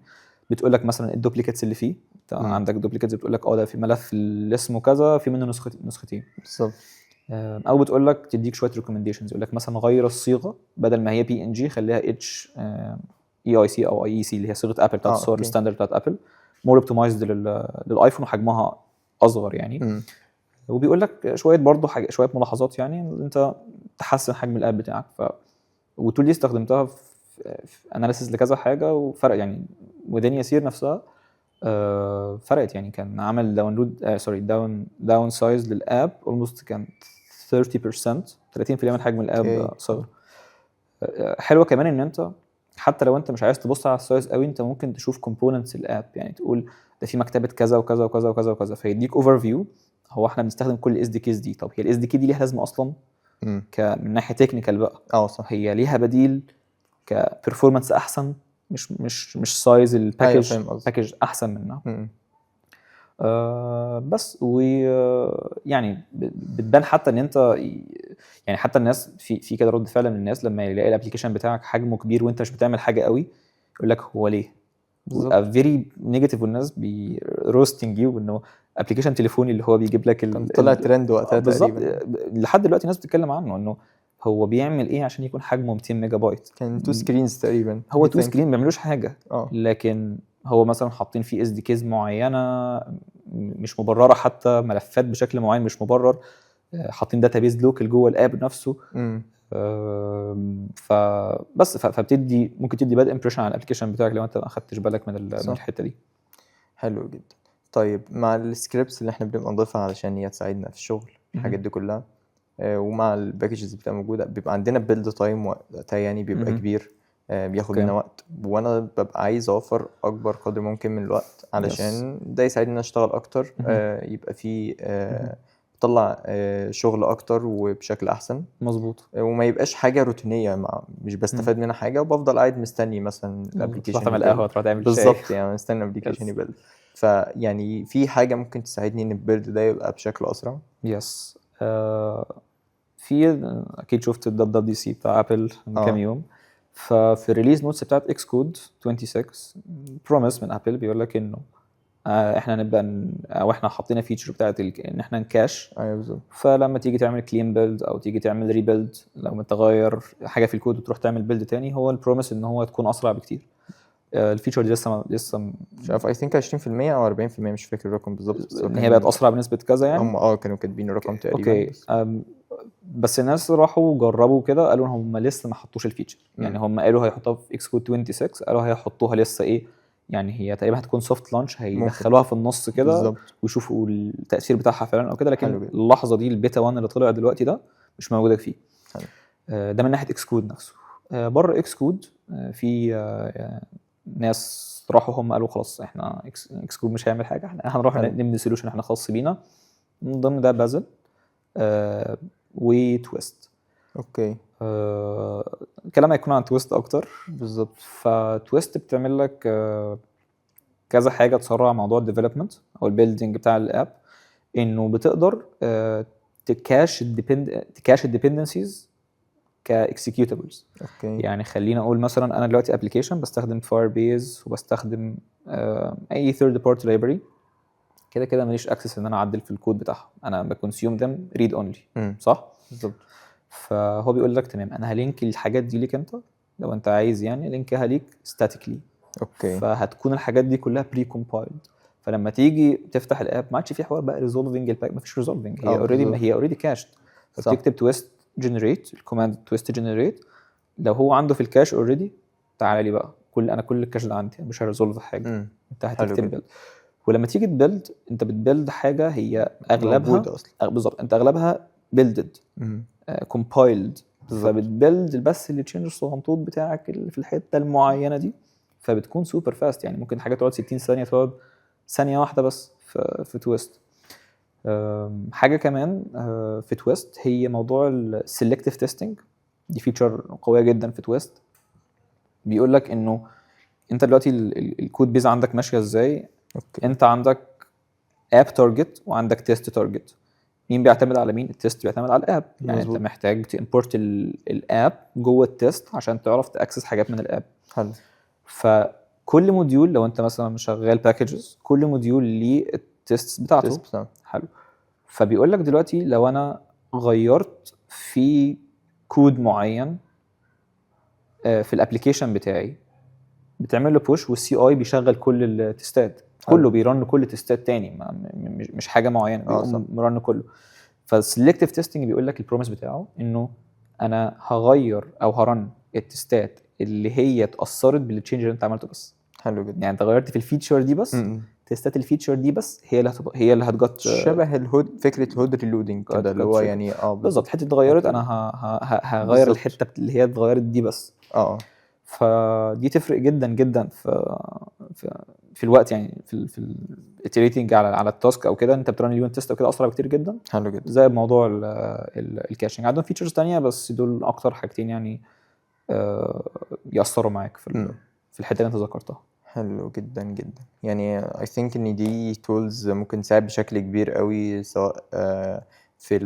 بتقول لك مثلا الدوبليكيتس اللي فيه، عندك دوبليكيتس بتقول لك ده في ملف اللي اسمه كذا في منه نسختين بالظبط. او بتقول لك تديك شويه ريكومنديشنز، يقول لك مثلا غير الصيغه بدل ما هي بي ان جي خليها اتش اي اي سي او اي اي سي اللي هي صيغه ابل بتاعت الصور الستاندرد بتاعت ابل، مور اوبتمايزد للايفون وحجمها اصغر يعني. وبيقول لك شويه برضه شويه ملاحظات يعني انت تحسن حجم الاب بتاعك. والتول دي استخدمتها في اناليسيس لكذا حاجه وفرق يعني. ودنيا سير نفسها فرقت يعني. كان عمل داونلود داون سايز للاب اولموست كان 30% من حجم الاب صغر. حلوه كمان ان انت حتى لو انت مش عايز تبص على السايز قوي انت ممكن تشوف كومبوننتس الاب، يعني تقول ده في مكتبه كذا وكذا وكذا وكذا وكذا، فيديك اوفر فيو. هو احنا بنستخدم كل الاس دي كيز دي، طب هي الاس دي كي دي ليها لازمه اصلا من ناحيه تكنيكال بقى؟ صح. هي ليها بديل كبرفورمانس احسن، مش سايز الباكج باكج احسن منها. بس ويعني بتبان حتى ان انت يعني حتى الناس في كده رد فعل من الناس لما يلاقي الابلكيشن بتاعك حجمه كبير وانت مش بتعمل حاجه قوي، يقول لك هو ليه؟ بيبقى فيري نيجاتيف والناس بيروستنج يو انه ابلكيشن تليفوني اللي هو بيجيب لك كان طلع ترند وقتها تقريبا. لحد دلوقتي الناس بتتكلم عنه انه هو بيعمل ايه عشان يكون حجمه 200 ميجا بايت. كان 2 سكرينز تقريبا. هو 2 سكرين ما بيعملوش حاجه. لكن هو مثلا حاطين فيه اس دي كيز معينه مش مبرره، حتى ملفات بشكل معين مش مبرر، حاطين داتابيز لوكال جوه الاب نفسه. فبس فبتدي ممكن تدي باد امبريشن على الابلكيشن بتاعك لو انت ما اخدتش بالك من الحته دي. حلو جدا. طيب مع السكريبتس اللي احنا بنبقى نضيفها علشان هي تساعدنا في الشغل الحاجات دي كلها، ومع الباكجز اللي بتبقى موجوده بيبقى عندنا بيلد تايم وقتها يعني بيبقى كبير، بياخد لنا وقت، وانا ببقى عايز اوفر اكبر قدر ممكن من الوقت علشان ده يساعدني ان اشتغل اكتر، يبقى في بطلع شغل اكتر وبشكل احسن. مظبوط. وما يبقاش حاجه روتينيه مش بستفاد منها حاجه وبفضل قاعد مستني مثلا الابلكيشن تروح تعمل قهوه، تروح تعمل شاي. بالظبط يعني مستني الابلكيشن يبلد. فيعني في حاجه ممكن تساعدني ان البيلد ده يبقى بشكل اسرع. يس. في اكيد شفت الWWDC بتاع ابل من كام يوم، ففي الريليز نوتس بتاعت اكس كود 26 بروميس من ابل بيقول لك انه احنا نبدا او احنا حاطين فيتشر بتاعت ان احنا نكاش. ايوه بالظبط. فلما تيجي تعمل كلين بيلد او تيجي تعمل ريبيلد، لو انت تغير حاجه في الكود وتروح تعمل بيلد تاني، هو البروميس ان هو تكون اسرع بكتير. الفيتشر دي لسه مش عارف اي ثينك 20% او 40%، مش فاكر الرقم بالظبط، ان هي بقت اسرع بنسبه كذا يعني. هم كانوا كاتبين الرقم تقريبا. اوكي. بس الناس راحوا جربوا كده قالوا هم لسه ما حطوش الفيتشر. يعني هم قالوا هيحطوها في اكس كود 26، قالوا هيحطوها لسه ايه يعني، هي تقريبا هتكون سوفت لانش، هيدخلوها في النص كده ويشوفوا التاثير بتاعها فعلا او كده. لكن اللحظه دي البيتا 1 اللي طلع دلوقتي ده مش موجوده فيه. ده من ناحيه اكس كود نفسه. بره اكس كود في ناس راحوا هم قالوا خلاص احنا اكسكود مش هيعمل حاجه، احنا هنروح حلو. نبني سوليوشن احنا خاص بينا. من ضمن ده بازل وتويست. اوكي الكلام هيكون عن تويست اكتر. بالظبط. فتويست بتعمل لك كذا حاجه تسرع موضوع الديفلوبمنت او البيلدينج بتاع الاب، انه بتقدر تكاش الديبندنسيز كاكسكيوتابلز. اوكي يعني خلينا اقول مثلا انا دلوقتي ابلكيشن بستخدم فاير بيز وبستخدم اي ثيرد بارتي لايبرري، كده كده ماليش اكسس ان انا اعدل في الكود بتاعهم، انا بكونسيوم ذم ريد اونلي، صح؟ بالظبط. فهو بيقول لك تمام انا هلينك الحاجات دي ليك انت لو انت عايز، يعني لينكها ليك ستاتيكلي. اوكي فهتكون الحاجات دي كلها بري كومبايلد، فلما تيجي تفتح الاب ما عادش في حوار بقى ريزولفنج الباك، ما فيش ريزولفنج، هي بالظبط. اوريدي كاشد. فبتكتب تويست جنريت، الكوماند تويست جنريت، لو هو عنده في الكاش اوريدي تعالى لي بقى كل الكاش ده عندي، مش هريزولف حاجه. انت هتكتب بيلد، ولما تيجي تبيلد انت بتبيلد حاجه هي اغلبها بالظبط، انت اغلبها بيلدد كومبايلد، فبتبيلد بس اللي تشينج الصغنطوط بتاعك اللي في الحته المعينه دي، فبتكون سوبر فاست. يعني ممكن حاجه تقعد 60 ثانيه تقعد ثانيه واحده بس في تويست. حاجه كمان في تويست هي موضوع السيلكتيف تيستنج، دي فيتشر قويه جدا في تويست. بيقول لك انه انت دلوقتي الكود بيز عندك ماشيه ازاي. أوكي. انت عندك اب تارجت وعندك تيست تارجت، مين بيعتمد على مين؟ التيست بيعتمد على الاب. يعني مزبوط. انت محتاج تimporت الاب جوه التيست عشان تعرف تاكسس حاجات من الاب. حلو. فكل موديول لو انت مثلا شغال باكجز، كل موديول ليه التيست بتاعته. حلو. فبيقول لك دلوقتي لو انا غيرت في كود معين في الابلكيشن بتاعي، بتعمل له بوش والسي اي بيشغل كل التستات، كله بيرن كل التستات تاني، مش حاجه معينه، بيقوم مرن كله. فالسلكتيف تيستنج بيقول لك البروميس بتاعه انه انا هغير او هرن التستات اللي هي اتاثرت بالتشينج اللي انت عملته بس. حلو جدا. يعني انت غيرت في الفيتشر دي بس، تستات الفيتشر دي بس هي اللي هتجت شبه الهود، فكره الهود ريلودنج كده اللي هو يعني بالظبط حته اتغيرت انا هغير الحته اللي هي اتغيرت دي بس. فدي تفرق جدا جدا في الوقت، يعني في الاتريتنج على التاسك او كده، انت بترن اليونت تيست او كده اسرع بكتير جدا. حلو جدا. زي موضوع الكاشنج. عندهم فيتشرز تانية بس دول اكتر حاجتين يعني يأثروا معاك في الحته اللي انت ذكرتها. حلو جدا جدا. يعني I think ان دي tools ممكن تساعد بشكل كبير قوي، سواء في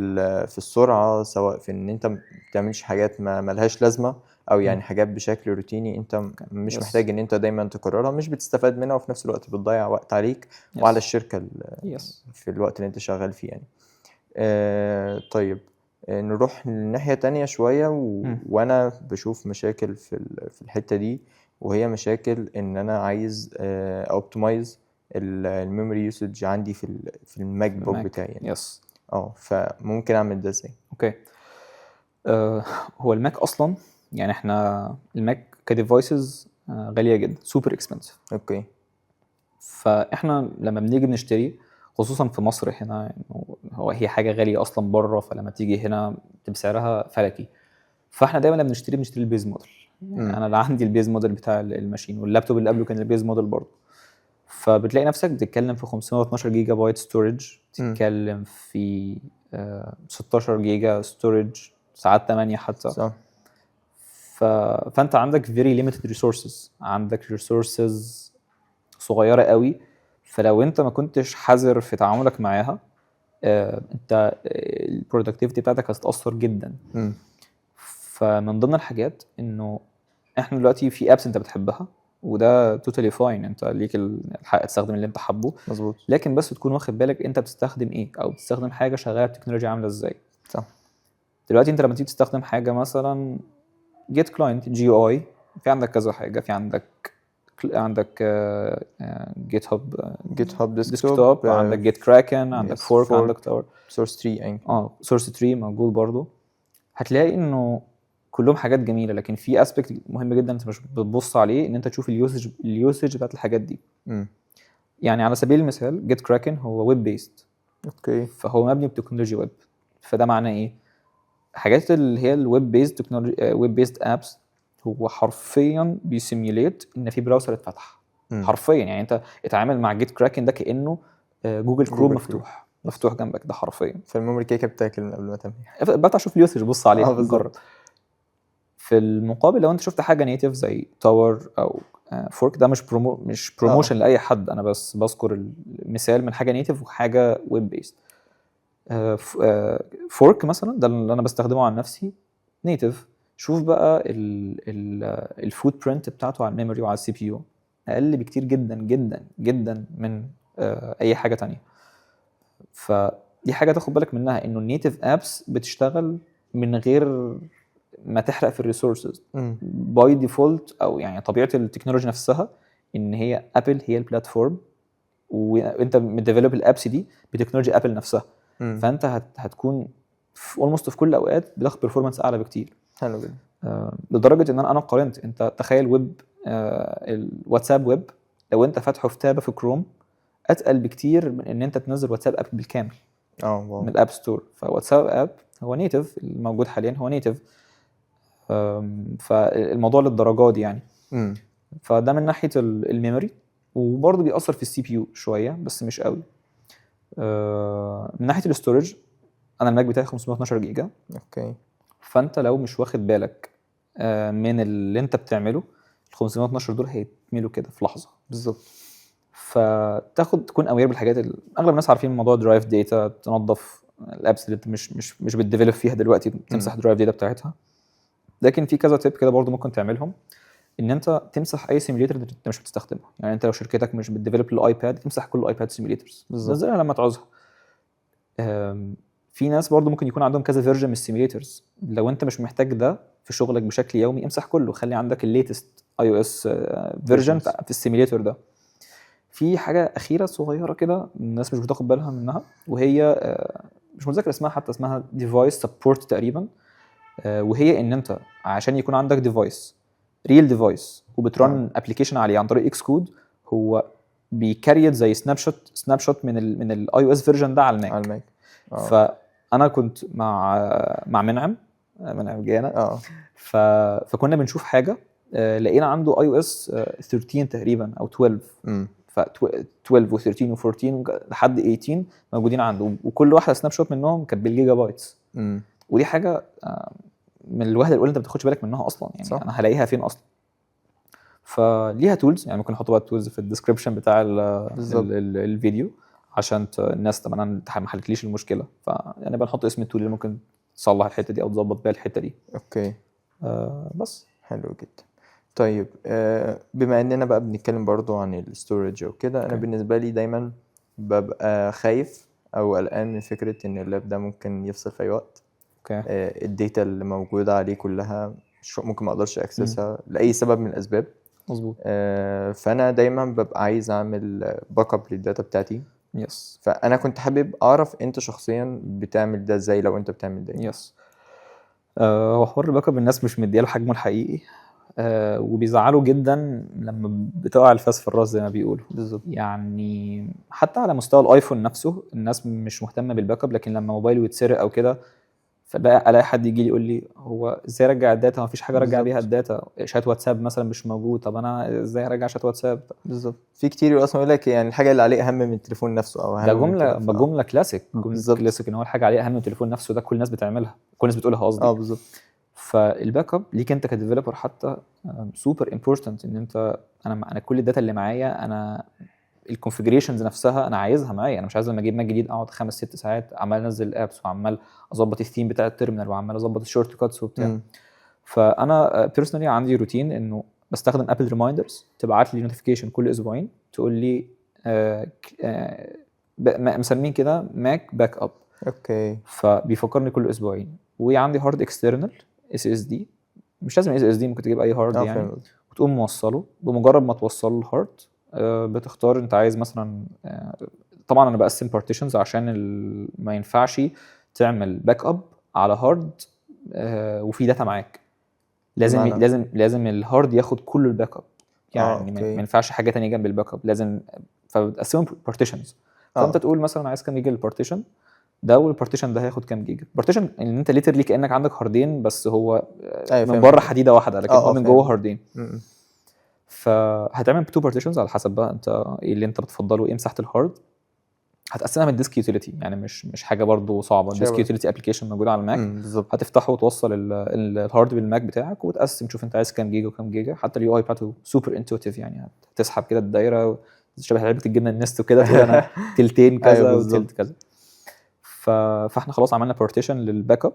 السرعه، سواء في ان انت ما بتعملش حاجات ما لهاش لازمه، او يعني حاجات بشكل روتيني انت مش محتاج ان انت دايما تكررها، مش بتستفاد منها، وفي نفس الوقت بتضيع وقت عليك وعلى الشركه في الوقت اللي انت شغال فيه يعني. طيب نروح لناحيه تانية شويه وانا بشوف مشاكل في الحته دي، وهي مشاكل ان انا عايز اوبتمايز الميموري يوسج عندي في الماك بوك بتاعي يعني. فممكن اعمل ده ازاي؟ اوكي. هو الماك اصلا يعني احنا الماك كديفايسز غاليه جدا، سوبر اكسبنسيف. اوكي. فاحنا لما بنيجي بنشتري خصوصا في مصر هنا، هي حاجه غاليه اصلا بره، فلما تيجي هنا تبقى سعرها فلكي. فاحنا دايما لما بنشتري البيز موديل. يعني انا اللي عندي البيز موديل بتاع الماشين، واللابتوب اللي قبله كان البيز موديل برضه. فبتلاقي نفسك بتتكلم في 512 جيجا بايت ستورج، بتتكلم في 16 جيجا ستورج، ساعات 8 حتى. صح. فانت عندك very limited resources، عندك resources صغيره قوي. فلو انت ما كنتش حذر في تعاملك معاها، انت البرودكتيفيتي بتاعتك هتتاثر جدا. فمن ضمن الحاجات انه احنا دلوقتي في ابس انت بتحبها، وده توتالي فاين، انت ليك الحق تستخدم اللي انت حابه. مظبوط. لكن بس تكون واخد بالك انت بتستخدم ايه، او بتستخدم حاجه شغاله بتكنولوجيا عامله ازاي. صح. دلوقتي انت لما تيجي تستخدم حاجه مثلا جيت كلاينت جي او اي، في عندك كذا حاجه، في عندك جيت هاب ديسكتوب، عندك جيت كراكن، عندك فورك، عندك تاور، سورس 3 يعني سورس 3 موجود برضو. هتلاقي انه كلهم حاجات جميله، لكن في اسبكت مهم جدا انت مش بتبص عليه، ان انت تشوف اليوسج بتاعت الحاجات دي. يعني على سبيل المثال جيت كراكن هو ويب بيست. اوكي. فهو مبني بتكنولوجيا ويب. فده معناه ايه؟ حاجات اللي هي الويب بيست تكنولوجي، ويب بيست ابس، هو حرفيا بيسيميوليت ان في براوزر اتفتح. حرفيا يعني انت اتعامل مع جيت كراكن ده كانه جوجل كروم مفتوح جنبك، ده حرفيا. فالميموري كيكه بتاكل قبل ما تعمل بقى اشوف اليوسج، بص عليه جرب. في المقابل لو انت شفت حاجه نيتيف زي تاور او فورك، ده مش بروموشن لاي حد، انا بس بذكر المثال من حاجه نيتيف وحاجه ويب بيست. فورك مثلا ده اللي انا بستخدمه عن نفسي نيتيف. شوف بقى الفوت برنت بتاعته على الميموري وعلى السي بي يو اقل بكتير جدا جدا جدا من اي حاجه تانية. فدي حاجه تاخد بالك منها، انه النيتيف ابس بتشتغل من غير ما تحرق في الريسورسز باي ديفولت، او يعني طبيعه التكنولوجي نفسها ان هي ابل هي البلاتفورم، وانت مديفلوب الابس دي بتكنولوجي ابل نفسها. فانت هتكون في اولموست في كل الاوقات بتاخد بيرفورمانس اعلى بكتير. حلو جدا. لدرجه ان انا قارنت، انت تخيل ويب الواتساب ويب لو انت فاتحه في تابه في كروم اتقل بكتير من ان انت تنزل واتساب اب بالكامل من الاب ستور. فواتساب اب هو نيتيف، الموجود حاليا هو نيتيف. فالموضوع للدرجات دي يعني. فده من ناحيه الميموري، وبرضه بيأثر في السي بي يو شويه بس مش قوي. من ناحيه الاستورج، انا الماك بتاعي 512 جيجا. اوكي. فانت لو مش واخد بالك من اللي انت بتعمله، ال 512 دول هيتملوا كده في لحظه بالظبط. تكون اوير بالحاجات اللي اغلب الناس عارفين، موضوع درايف داتا، تنظف الابس اللي انت مش بتديفلوب فيها دلوقتي، تمسح درايف داتا بتاعتها. لكن في كذا تيب كده برضو ممكن تعملهم، ان انت تمسح اي سيميليتر انت مش بتستخدمه. يعني انت لو شركتك مش بتديفلوب الايباد، تمسح كل الايباد سيميليترز، نزلها لما تعوزها. في ناس برضو ممكن يكون عندهم كذا فيرجن من السيميليترز، لو انت مش محتاج ده في شغلك بشكل يومي، امسح كله، خلي عندك الليتست اي او اس فيرجن في السيميليتر ده. في حاجه اخيره صغيره كده الناس مش بتاخد بالها منها، وهي مش متذكر اسمها، حتى اسمها ديفايس سبورت تقريبا. وهي ان انت عشان يكون عندك ديفايس ريل ديفايس وبترن ابلكيشن عليه عن طريق اكس كود، هو بيكريت زي سناب شوت من الاي او اس فيرجن ده على الماك. فانا كنت مع منعم جانا فكنا بنشوف حاجه، لقينا عنده اي او اس 13 تقريبا او 12. ف 12 و13 و14 لحد 18 موجودين عنده، وكل واحده سناب شوت منهم كانت بالجيجا بايتس. ودي حاجه من الوهله الاولى انت ما بتاخدش بالك منها اصلا، يعني صح. انا هلاقيها فين اصلا؟ فليها تولز، يعني ممكن احط بقى التولز في الديسكربشن بتاع الفيديو عشان الناس طبعا ما حلتليش المشكله، فيعني بنحط اسم التول اللي ممكن تصلح الحته دي او تظبط بيها الحته دي. اوكي. بس حلو جدا. طيب بما اننا بقى بنتكلم برضو عن الاستورج وكده، انا بالنسبه لي دايما ببقى خايف او قلقان من فكره ان اللاب ده ممكن يفصل في اي وقت. الداتا اللي موجوده عليه كلها ممكن ما اقدرش اكسسها لاي سبب من الاسباب. مظبوط. فانا دايما ببقى عايز اعمل باك اب للداتا بتاعتي. يس. فانا كنت حابب اعرف انت شخصيا بتعمل ده ازاي، لو انت بتعمل ده. يس. هو حوار الباك اب الناس مش مدياله حجمه الحقيقي، وبيزعلوا جدا لما بتقع الفاس في الراس زي ما بيقولوا. بالظبط. يعني حتى على مستوى الايفون نفسه الناس مش مهتمه بالباك اب، لكن لما موبايله يتسرق او كده فبقى الاقي حد يجي لي يقول لي هو ازاي ارجع الداتا، ما فيش حاجه ارجع بيها الداتا، شات واتساب مثلا مش موجود، طب انا ازاي ارجع شات واتساب؟ بالظبط. في كتير اصلا يقول لك يعني الحاجه اللي عليه اهم من التليفون نفسه او اهم. ده جمله كلاسيك، كلاسيك ان هو الحاجه عليه اهم من التليفون نفسه، ده كل الناس بتعملها، كل الناس بتقولها قصدي. بالظبط. فالباك اب ليك انت كديفلوبر حتى سوبر امبورتنت، ان انت انا كل الداتا اللي معايا، انا الكونفيجريشنز نفسها انا عايزها معايا، انا مش عايز لما اجيب ماك جديد اقعد 5-6 ساعات عمال انزل ابس وعمال اظبط الثيم بتاع التيرمينال وعمال اظبط الشورت كاتس وبتاع. فانا بيرسونالي عندي روتين انه بستخدم ابل ريمايندرز تبعت لي نوتيفيكيشن كل اسبوعين تقول لي مسمين كده ماك باك اب. اوكي. فبيفكرني كل اسبوعين. وعندي هارد اكسترنال SSD، مش لازم SSD، ممكن تجيب اي هارد يعني، وتقوم موصله. بمجرد ما توصله الهارد بتختار انت عايز مثلا، طبعا انا بقسم بارتيشنز عشان ما ينفعش تعمل باك اب على هارد وفي داتا معاك، لازم الهارد ياخد كل الباك اب، يعني ما ينفعش حاجه ثانيه جنب الباك اب، لازم. فبتقسمهم بارتيشنز، فانت تقول مثلا عايز كام جيجا البارتيشن، ده والبارتيشن ده هياخد كام جيجا. البارتيشن ان انت ليترلي كانك عندك هاردين بس هو من بره حديده واحده لكن هو من جوه هاردين. فهتعمل 2 بارتيشنز على حسب بقى انت ايه اللي انت بتفضله، ايه مساحه الهارد. هتقسمها من الديسك يوتيليتي، يعني مش حاجه برضو صعبه. الديسك يوتيليتي ابلكيشن موجود على الماك، هتفتحه وتوصل الهارد بالماك بتاعك وتقسم تشوف انت عايز كام جيجا وكام جيجا. حتى اليو اي بتاعته سوبر انتويتيف، يعني هتسحب كده الدايره شبه علبه الجبنه النست وكده تقول انا تلتين كذا وتلت كذا. فاحنا خلاص عملنا بارتيشن للباك اب.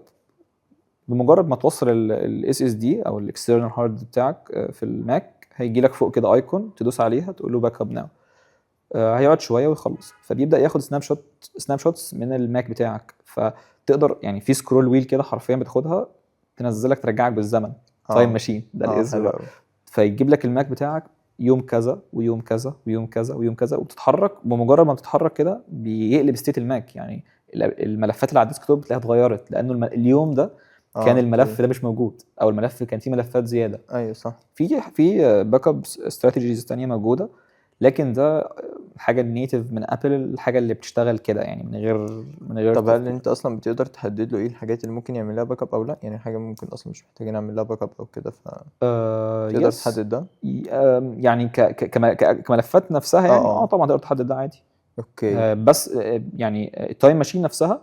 بمجرد ما توصل الاس اس دي او الاكسترنال هارد بتاعك في الماك هيجي لك فوق كده ايكون تدوس عليها تقول له باك اب ناو. هيقعد شويه ويخلص، فبيبدا ياخد سناب شوتس من الماك بتاعك. فتقدر يعني في سكرول ويل كده حرفيا بتاخدها تنزلك ترجعك بالزمن. تايم ماشين ده الاسم. فيجيب لك الماك بتاعك يوم كذا ويوم كذا ويوم كذا ويوم كذا وبتتحرك. بمجرد ما بتتحرك كده بيقلب ستيت الماك، يعني الملفات اللي على الديسكتوب بتلاقيها اتغيرت لانه اليوم ده كان الملف ده مش موجود او الملف كان فيه ملفات زياده. ايوه صح. في باك اب استراتيجيز ثانيه موجوده، لكن ده حاجه نيتيف من ابل، الحاجه اللي بتشتغل كده يعني من غير طب هل انت اصلا بتقدر تحدد له ايه الحاجات اللي ممكن يعمل لها باك اب او لا؟ يعني حاجه ممكن اصلا مش محتاجين نعمل لها باك اب او كده تقدر تحدد ده؟ يعني كملفات نفسها يعني طبعا تقدر تحدد ده عادي. اوكي. بس يعني التايم ماشين نفسها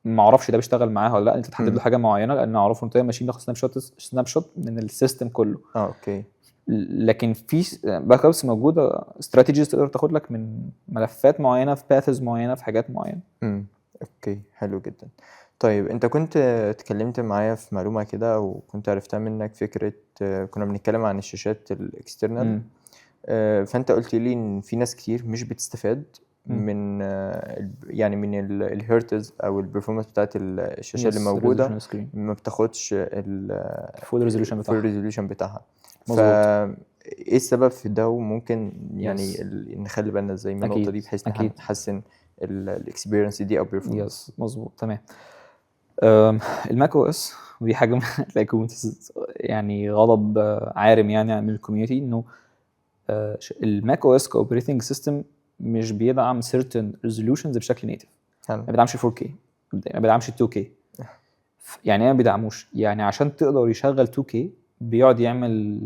ما اعرفش ده بيشتغل معاها ولا لا. انت تحدد له حاجه معينه، لان اعرفه ان التايم ماشين بياخد سناب شوت من السيستم كله. اوكي. لكن في باك ابس موجوده استراتيجيز تقدر تاخد لك من ملفات معينه في باثز معينه في حاجات معينه. اوكي حلو جدا. طيب انت كنت اتكلمت معايا في معلومه كده وكنت عرفتها منك، فكره كنا بنتكلم عن الشاشات الاكسترنال. فانت قلت لي ان في ناس كتير مش بتستفاد من يعني من الهيرتز او البرفورمانس بتاعت الشاشه اللي موجوده، ما بتاخدش الفول ريزوليوشن بتاعها. ايه السبب في ده؟ وممكن يعني نخلي بالنا ازاي من النقطه دي بحيث نحسن الاكسبيرينس دي او performance؟ مظبوط تمام. الماك او اس ودي حاجه تلاقيكم يعني غضب عارم يعني من الكوميونتي، انه الماك او اس كاوبريتنج سيستم مش بيدعم certain resolutions بشكل نيتف. ما بيدعمش 4K، ما بيدعمش 2K. يعني ايه ما بيدعموش؟ يعني عشان تقدر يشغل 2K بيقعد يعمل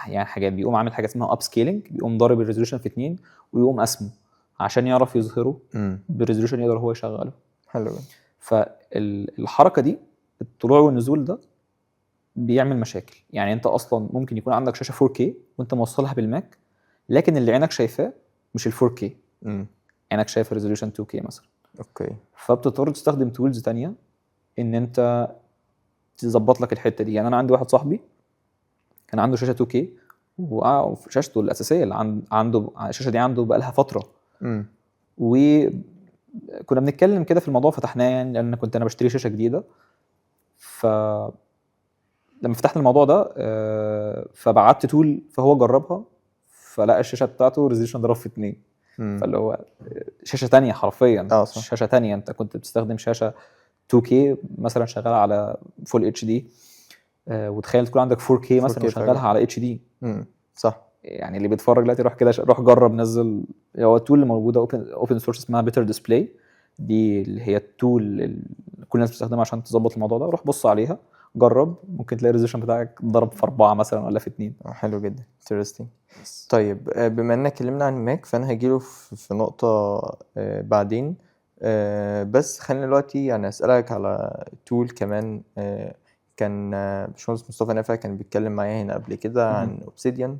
يعني حاجات، بيقوم عامل حاجه اسمها اب سكيلينج، بيقوم ضارب الريزولوشن في 2 ويقوم قسمه عشان يعرف يظهره بالريزولوشن يقدر هو يشغله. حلو. فالحركه دي الطلوع والنزول ده بيعمل مشاكل. يعني انت اصلا ممكن يكون عندك شاشه 4K وانت موصلها بالماك، لكن اللي عينك شايفاه مش ال 4K، عينك شايفه ريزولوشن 2K مثلا. اوكي. فبتضطر تستخدم تولز تانية ان انت تظبط لك الحته دي. يعني انا عندي واحد صاحبي كان عنده شاشه 2K وشاشته الاساسيه اللي عنده الشاشه دي عنده بقى لها فتره. وكنا بنتكلم كده في الموضوع، فتحناه يعني لان كنت انا بشتري شاشه جديده. لما فتحت الموضوع ده فبعت تول فهو جربها، فلقى الشاشه بتاعته ريزوليوشن ضرب في 2. فاللي هو شاشه تانية حرفيا. شاشه تانية، انت كنت بتستخدم شاشه 2K مثلا شغاله على فول اتش دي، وتخيل تكون عندك 4K مثلا وشغالها على اتش دي. صح. يعني اللي بيتفرج دلوقتي روح كده روح جرب نزل. هو التول اللي موجوده اوبن سورس اسمها بيتر ديسبلاي، دي اللي هي التول اللي كل الناس بتستخدمها عشان تظبط الموضوع ده. روح بص عليها جرب، ممكن تلاقي الريزولوشن بتاعك ضرب في 4 مثلا ولا في 2. حلو جدا. interesting. طيب بما اننا اتكلمنا عن ماك فانا هجيله في نقطه بعدين، بس خلينا دلوقتي يعني اسالك على تول كمان. كان باشمهندس مصطفى نافع كان بيتكلم معايا هنا قبل كده عن اوبسيديان.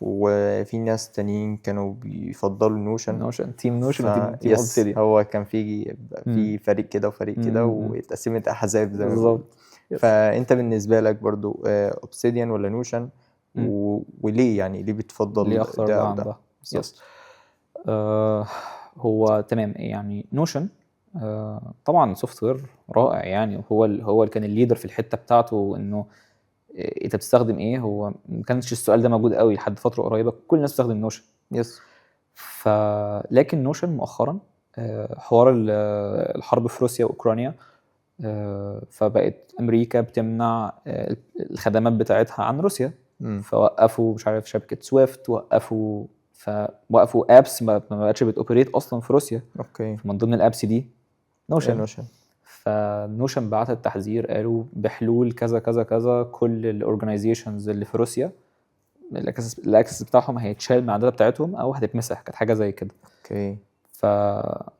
وفي ناس تانيين كانوا بيفضلوا نوشن تيم نوشن وتيم اوبسيديان. هو كان في فريق كده وفريق كده واتقسمت احزاب زي ما بالظبط. فانت بالنسبه لك برضو اوبسيديان ولا نوشن؟ وليه يعني ليه بتفضل ليه اختار ده عن ده؟ هو تمام. يعني نوشن طبعا سوفت وير رائع، يعني هو اللي كان الليدر في الحته بتاعته، انه انت بتستخدم ايه. هو ما كانش السؤال ده موجود قوي لحد فتره قريبه، كل الناس بتستخدم نوشن. لكن نوشن مؤخرا حوار الحرب في روسيا واوكرانيا، فبقت امريكا بتمنع الخدمات بتاعتها عن روسيا. فوقفوا مش عارف شبكه سويفت، وقفوا ابس ما بقتش بتوبريت اصلا في روسيا. اوكي. من ضمن الابس دي نوشن. Notion. فنوشن بعت التحذير قالوا بحلول كذا كذا كذا كل الاورجنايزيشنز اللي في روسيا الاكسس بتاعهم هيتشال من الداتا بتاعتهم او هتتمسح، كانت حاجه زي كده. اوكي.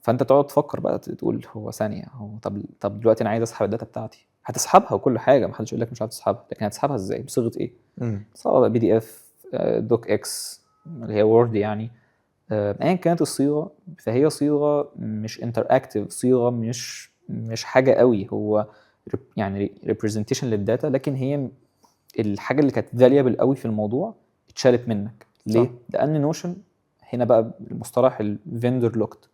فانت تقعد تفكر بقى تقول هو ثانيه، هو طب دلوقتي انا عايز اسحب الداتا بتاعتي، هتسحبها وكل حاجه، ما حدش يقول لك مش عارف تسحبها، لكن هتسحبها ازاي؟ بصيغه ايه؟ سواء بي دي اف، دوك اكس اللي هي وورد يعني، ايا كانت الصيغه، فهي صيغه مش انتراكتيف، صيغه مش حاجه قوي، هو يعني ريبريزنتيشن للداتا، لكن هي الحاجه اللي كانت فاليبل قوي في الموضوع اتشالت منك. ليه؟ صح. لان نوشن هنا بقى المصطلح الفيندور لوكت.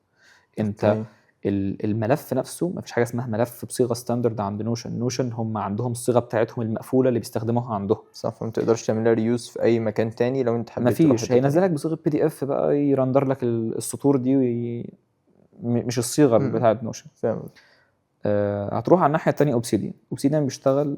انت الملف نفسه ما فيش حاجه اسمها ملف بصيغه ستاندرد عند نوشن هم عندهم الصيغه بتاعتهم المقفوله اللي بيستخدموها عندهم. صح. فما تقدرش تعملها ريوز في اي مكان تاني لو انت حبيت ما فيش، هينزلك بصيغه بي دي اف بقى يرندر لك السطور دي مش الصيغه بتاعت نوشن. فاهم. هتروح على الناحيه الثانيه اوبسيديان بيشتغل.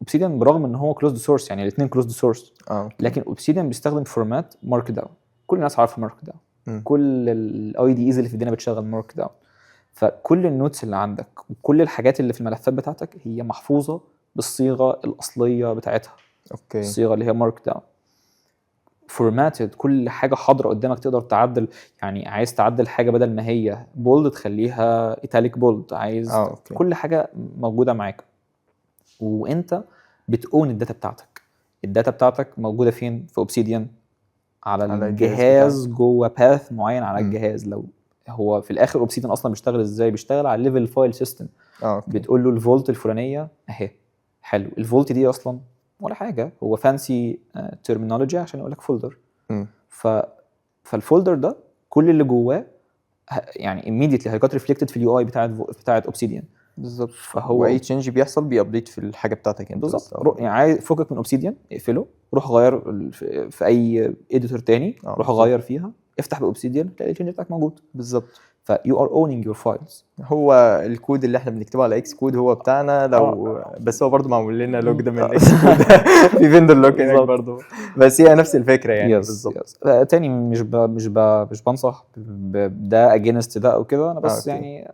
اوبسيديان برغم ان هو كلوزد سورس، يعني الاثنين كلوزد سورس، لكن اوبسيديان بيستخدم فورمات مارك داون. كل الناس عارفه مارك داون، كل الاي دي ايز اللي في الدنيا بتشتغل مارك داون. فكل النوتس اللي عندك وكل الحاجات اللي في الملفات بتاعتك هي محفوظه بالصيغه الاصليه بتاعتها. اوكي. الصيغه اللي هي مارك داون فورماتد، كل حاجه حاضره قدامك تقدر تعدل. يعني عايز تعدل حاجه بدل ما هي بولد تخليها ايتاليك بولد، عايز كل حاجه موجوده معاك، وانت بتقون الداتا بتاعتك موجوده فين؟ في اوبسيديان على الجهاز جوه باث معين على الجهاز. لو هو في الاخر اوبسيديان اصلا بيشتغل ازاي؟ بيشتغل على الليفل فايل سيستم. بتقول له الفولت الفلانيه اهي، حلو، الفولت دي اصلا ولا حاجه، هو فانسي ترمينولوجي عشان يقول لك فولدر. فالفولدر ده كل اللي جواه يعني immediately هيجات ريفلكتد في اليو اي بتاعت اوبسيديان. بالظبط. فهو واي تشينج بيحصل بيابديت في الحاجه بتاعتك انت. بالظبط. يعني عايز فكك من اوبسيديان، اقفله، روح غير في اي اديتور تاني، روح غير فيها، افتح باوبسيديان تلاقي التشينج بتاعك موجود. بالظبط. فيو ار اونينج يور فايلز. هو الكود اللي احنا بنكتبه على اكس كود هو بتاعنا، لو بس هو برضو معمول لنا لوج ده من اكس كود في فيندور لوج هناك برضو، بس هي نفس الفكره يعني. بالظبط. تاني مش بنصح ده اجينست ده او كده، انا بس يعني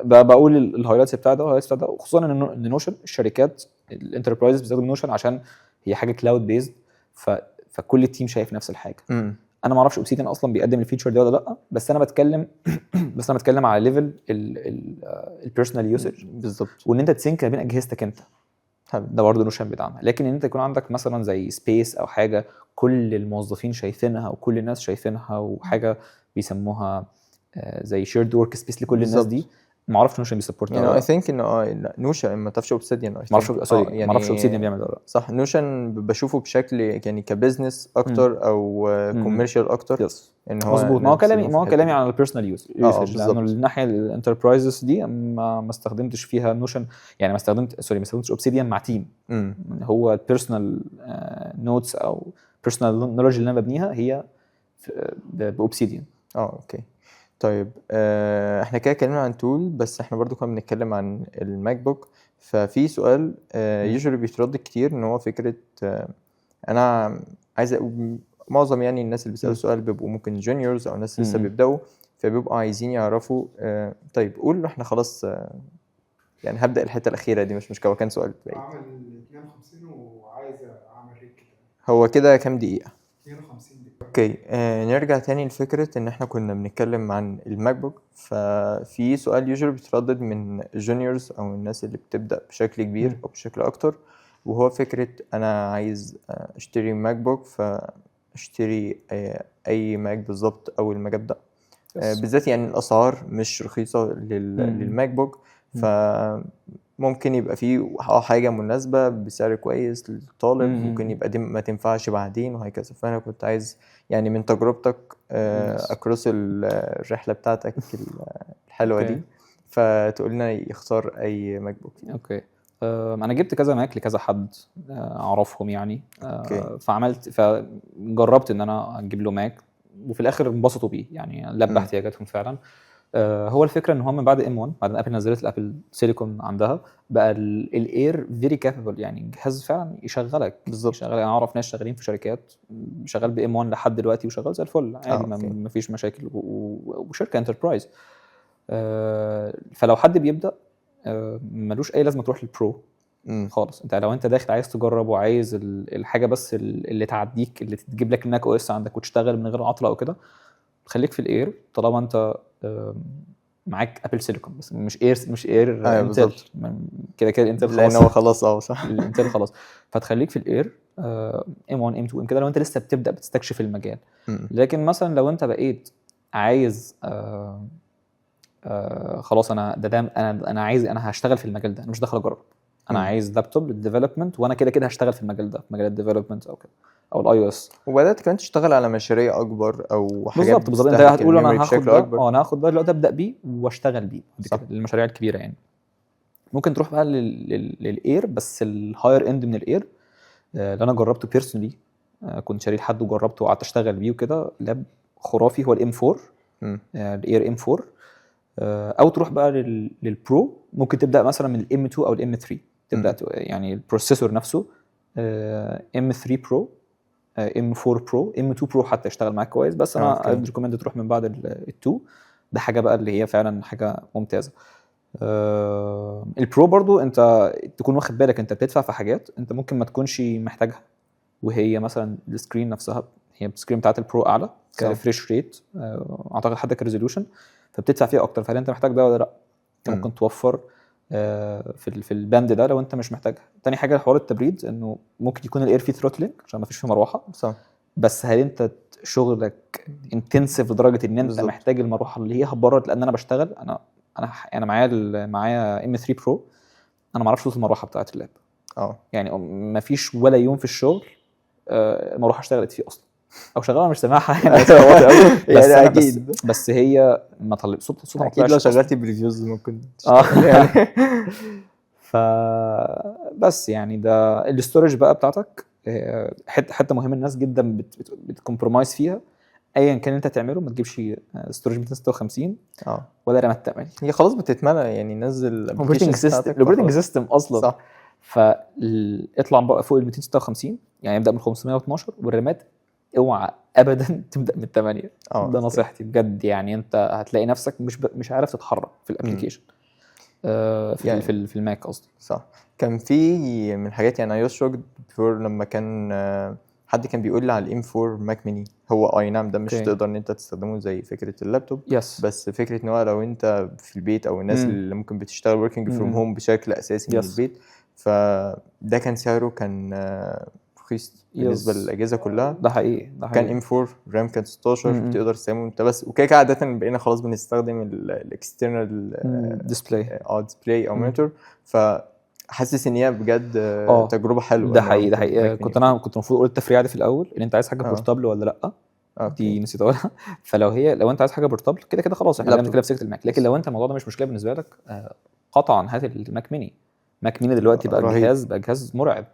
بقول الهايلايتس بتاع ده والهايلايتس بتاع ده، وخصوصا ان نوشن الشركات الانتربرايز بتستخدم نوشن عشان هي حاجه كلاود بيزد، فكل التيم شايف نفس الحاجه. انا ما اعرفش اوبسيديان اصلا بيقدم الفيتشر دي ولا لا، بس انا بتكلم على ليفل البيرسونال يوسج. بالظبط. وان انت تسينك بين اجهزتك انت، ده برضه نوشن بيدعمها. لكن ان انت يكون عندك مثلا زي سبيس او حاجه كل الموظفين شايفينها وكل الناس شايفينها، وحاجه بيسموها زي شيرد ورك سبيس لكل الناس دي، ما اعرفش نوشن بيسبورت يعني. اي ثينك ان نوشن ما تعرفش اوبسيديان، ما اعرفش اوبسيديان بيعمل ده. صح. نوشن بشوفه بشكل يعني كبزنس اكتر او كوميرشال اكتر. ان هو مظبوط. ما هو كلامي عن البيرسونال يوسج، لانه الناحيه الانتربرايزز دي ما استخدمتش فيها نوشن، يعني ما استخدمتش اوبسيديان مع تيم. هو البيرسونال نوتس او بيرسونال نولوجي اللي انا ببنيها هي باوبسيديان. اوكي. طيب احنا كده اتكلمنا عن تول، بس احنا برضو كنا بنتكلم عن الماك بوك. ففي سؤال يوجوالي بيتردد كتير، ان هو فكره انا عايز معظم يعني الناس اللي بيسالوا السؤال بيبقوا ممكن جونيورز او ناس لسه بيبداوا، فبيبقوا عايزين يعرفوا طيب قول احنا خلاص يعني هبدا الحته الاخيره دي، مش مشكله، كان سؤال بعيد. اعمل 52 وعايز اعمل ريك كده. هو كده كام دقيقه؟ 52 دقيقه. اوكي. نرجع تاني لفكرة ان احنا كنا بنتكلم عن الماك بوك. ففي سؤال يوجوالي بيتردد من الجونيورز او الناس اللي بتبدأ بشكل كبير او بشكل اكتر، وهو فكرة انا عايز اشتري ماك بوك، فاشتري اي ماك بالظبط اول ما ابدأ. بالذات يعني الاسعار مش رخيصة للماك بوك، فممكن يبقى فيه حاجة مناسبة بسعر كويس للطالب، ممكن يبقى دي ما تنفعش بعدين وهكذا. فأنا كنت عايز يعني من تجربتك أكروس الرحلة بتاعتك الحلوة دي، فتقولنا يختار أي ماك بوك. أوكي. أنا جبت كذا ماك لكذا حد أعرفهم يعني. فجربت إن أنا أجيب له ماك، وفي الآخر انبسطوا بيه يعني، لبى احتياجاتهم فعلا. هو الفكره ان هو من بعد M1 بعد ما ابل نزلت الابل سيليكون عندها بقى الاير فيري كابابل، يعني الجهاز فعلا يشغلك بالظبط. انا اعرف ناس شغالين في شركات شغال ب M1 لحد دلوقتي وشغال زي الفل عادي، ما فيش مشاكل، وشركه انتربرايز. فلو حد بيبدا ملوش اي لازمه تروح للبرو خالص. انت لو انت داخل عايز تجرب وعايز الحاجه بس اللي تعديك، اللي تجيب لك الماك او اس عندك وتشتغل من غير عطله او كده، خليك في الاير طالما انت معاك ابل سيليكون بس، مش اير ايوه انتل بالظبط، كده انتل خلاص، لان هو خلاص صح. الانتل خلاص. فتخليك في الاير M1 M2 كده لو انت لسه بتبدا بتستكشف المجال. لكن مثلا لو انت بقيت عايز خلاص انا عايز، انا هشتغل في المجال ده، انا مش داخل اجرب، انا عايز لابتوب للديفلوبمنت وانا كده هشتغل في المجال ده، في مجال الديفلوبمنت او كده او الاي او اس. وبدات كمان تشتغل على مشاريع اكبر او حاجات بالظبط انت بتستهلك هتقول انا الميموري هاخد بشكل ده، اكبر. انا هاخد ده دلوقتي ابدا بيه واشتغل بيه صح. كده المشاريع الكبيره يعني. ممكن تروح بقى للاير بس الهاير اند من الاير اللي انا جربته بيرسونلي، كنت شاري لحد وجربته وقعدت اشتغل بيه وكده، لاب خرافي، هو الام 4 الاير ام 4. او تروح بقى للبرو، ممكن تبدا مثلا من الام 2 او الام 3 تبدا يعني البروسيسور نفسه ام 3 برو، ام 4 برو، ام 2 برو حتى يشتغل معاك كويس، بس انا اي ريكومند تروح من بعد ال2 ده، حاجه بقى اللي هي فعلا حاجه ممتازه. البرو برضو انت تكون واخد بالك انت بتدفع في حاجات انت ممكن ما تكونش محتاجها، وهي مثلا السكرين نفسها، هي السكرين بتاعت البرو اعلى كريفريش ريت، اعتقد حتى كريزولوشن، فبتدفع فيها اكتر. فهل انت محتاج ده ولا لا؟ انت ممكن توفر في الباند ده لو انت مش محتاجها. تاني حاجه حوار التبريد، انه ممكن يكون الاير فيه ثروتلينج عشان ما فيش فيه مروحه، صح. بس هل انت شغلك انتنسيف لدرجه ان انت بالزبط. محتاج المروحه اللي هي هتبرد؟ لان انا بشتغل، انا معايا ام 3 برو، انا ما اعرفش صوت المروحه بتاعه اللاب. يعني ما فيش ولا يوم في الشغل المروحه اشتغلت فيه اصلا، او شغاله مش سامعها يعني بس يعني اكيد بس هي ما طلع صوتها ما اكيد. لو طلعش شغلتي بريفيوز ممكن تشتغل يعني. ف بس يعني ده الاستورج بقى بتاعتك حته مهمه الناس جدا بتكمبرومايز فيها. ايا كان انت تعمله ما تجيبش ستورج 256 ولا رامات 8، هي خلاص بتتملى يعني. نزل الاوبريتنج سيستم اصلا صح. فاطلع بقى فوق ال 256 يعني، ابدا من 512، والرامات اوعى ابدا تبدا من 8. ده نصيحتي بجد يعني. انت هتلاقي نفسك مش عارف تتحرك في الابلكيشن يعني في الماك قصدي. صح. كان في من الحاجات يعني اي شوكد بيفور لما كان حد كان بيقول لي على الام 4 ماك ميني. هو اي نعم ده مش تقدر ان انت تستخدمه زي فكره اللابتوب، بس فكره ان هو لو انت في البيت او الناس اللي ممكن بتشتغل وركينج فروم هوم بشكل اساسي من البيت، فده كان سعره كان رخيص بالنسبه للاجهزه كلها. ده حقيقي كان ام 4 رام كان 16 تقدر تستخدمه انت بس. وكده عاده بقينا خلاص بنستخدم الاكسترنال ديسبلاي او مونيتور. فحاسس ان هي بجد تجربه حلوه. ده حقيقي كنت المفروض اقول التفريعه دي في الاول، ان انت عايز حاجه بورتابل ولا لا. دي نسيت اقولها. لو انت عايز حاجه بورتابل كده خلاص احنا بنتكلم في سكه الماك. لكن لو انت الموضوع ده مش مشكله بالنسبه لك، قطعا هات الماك ميني. ماك ميني دلوقتي بقى جهاز مرعب،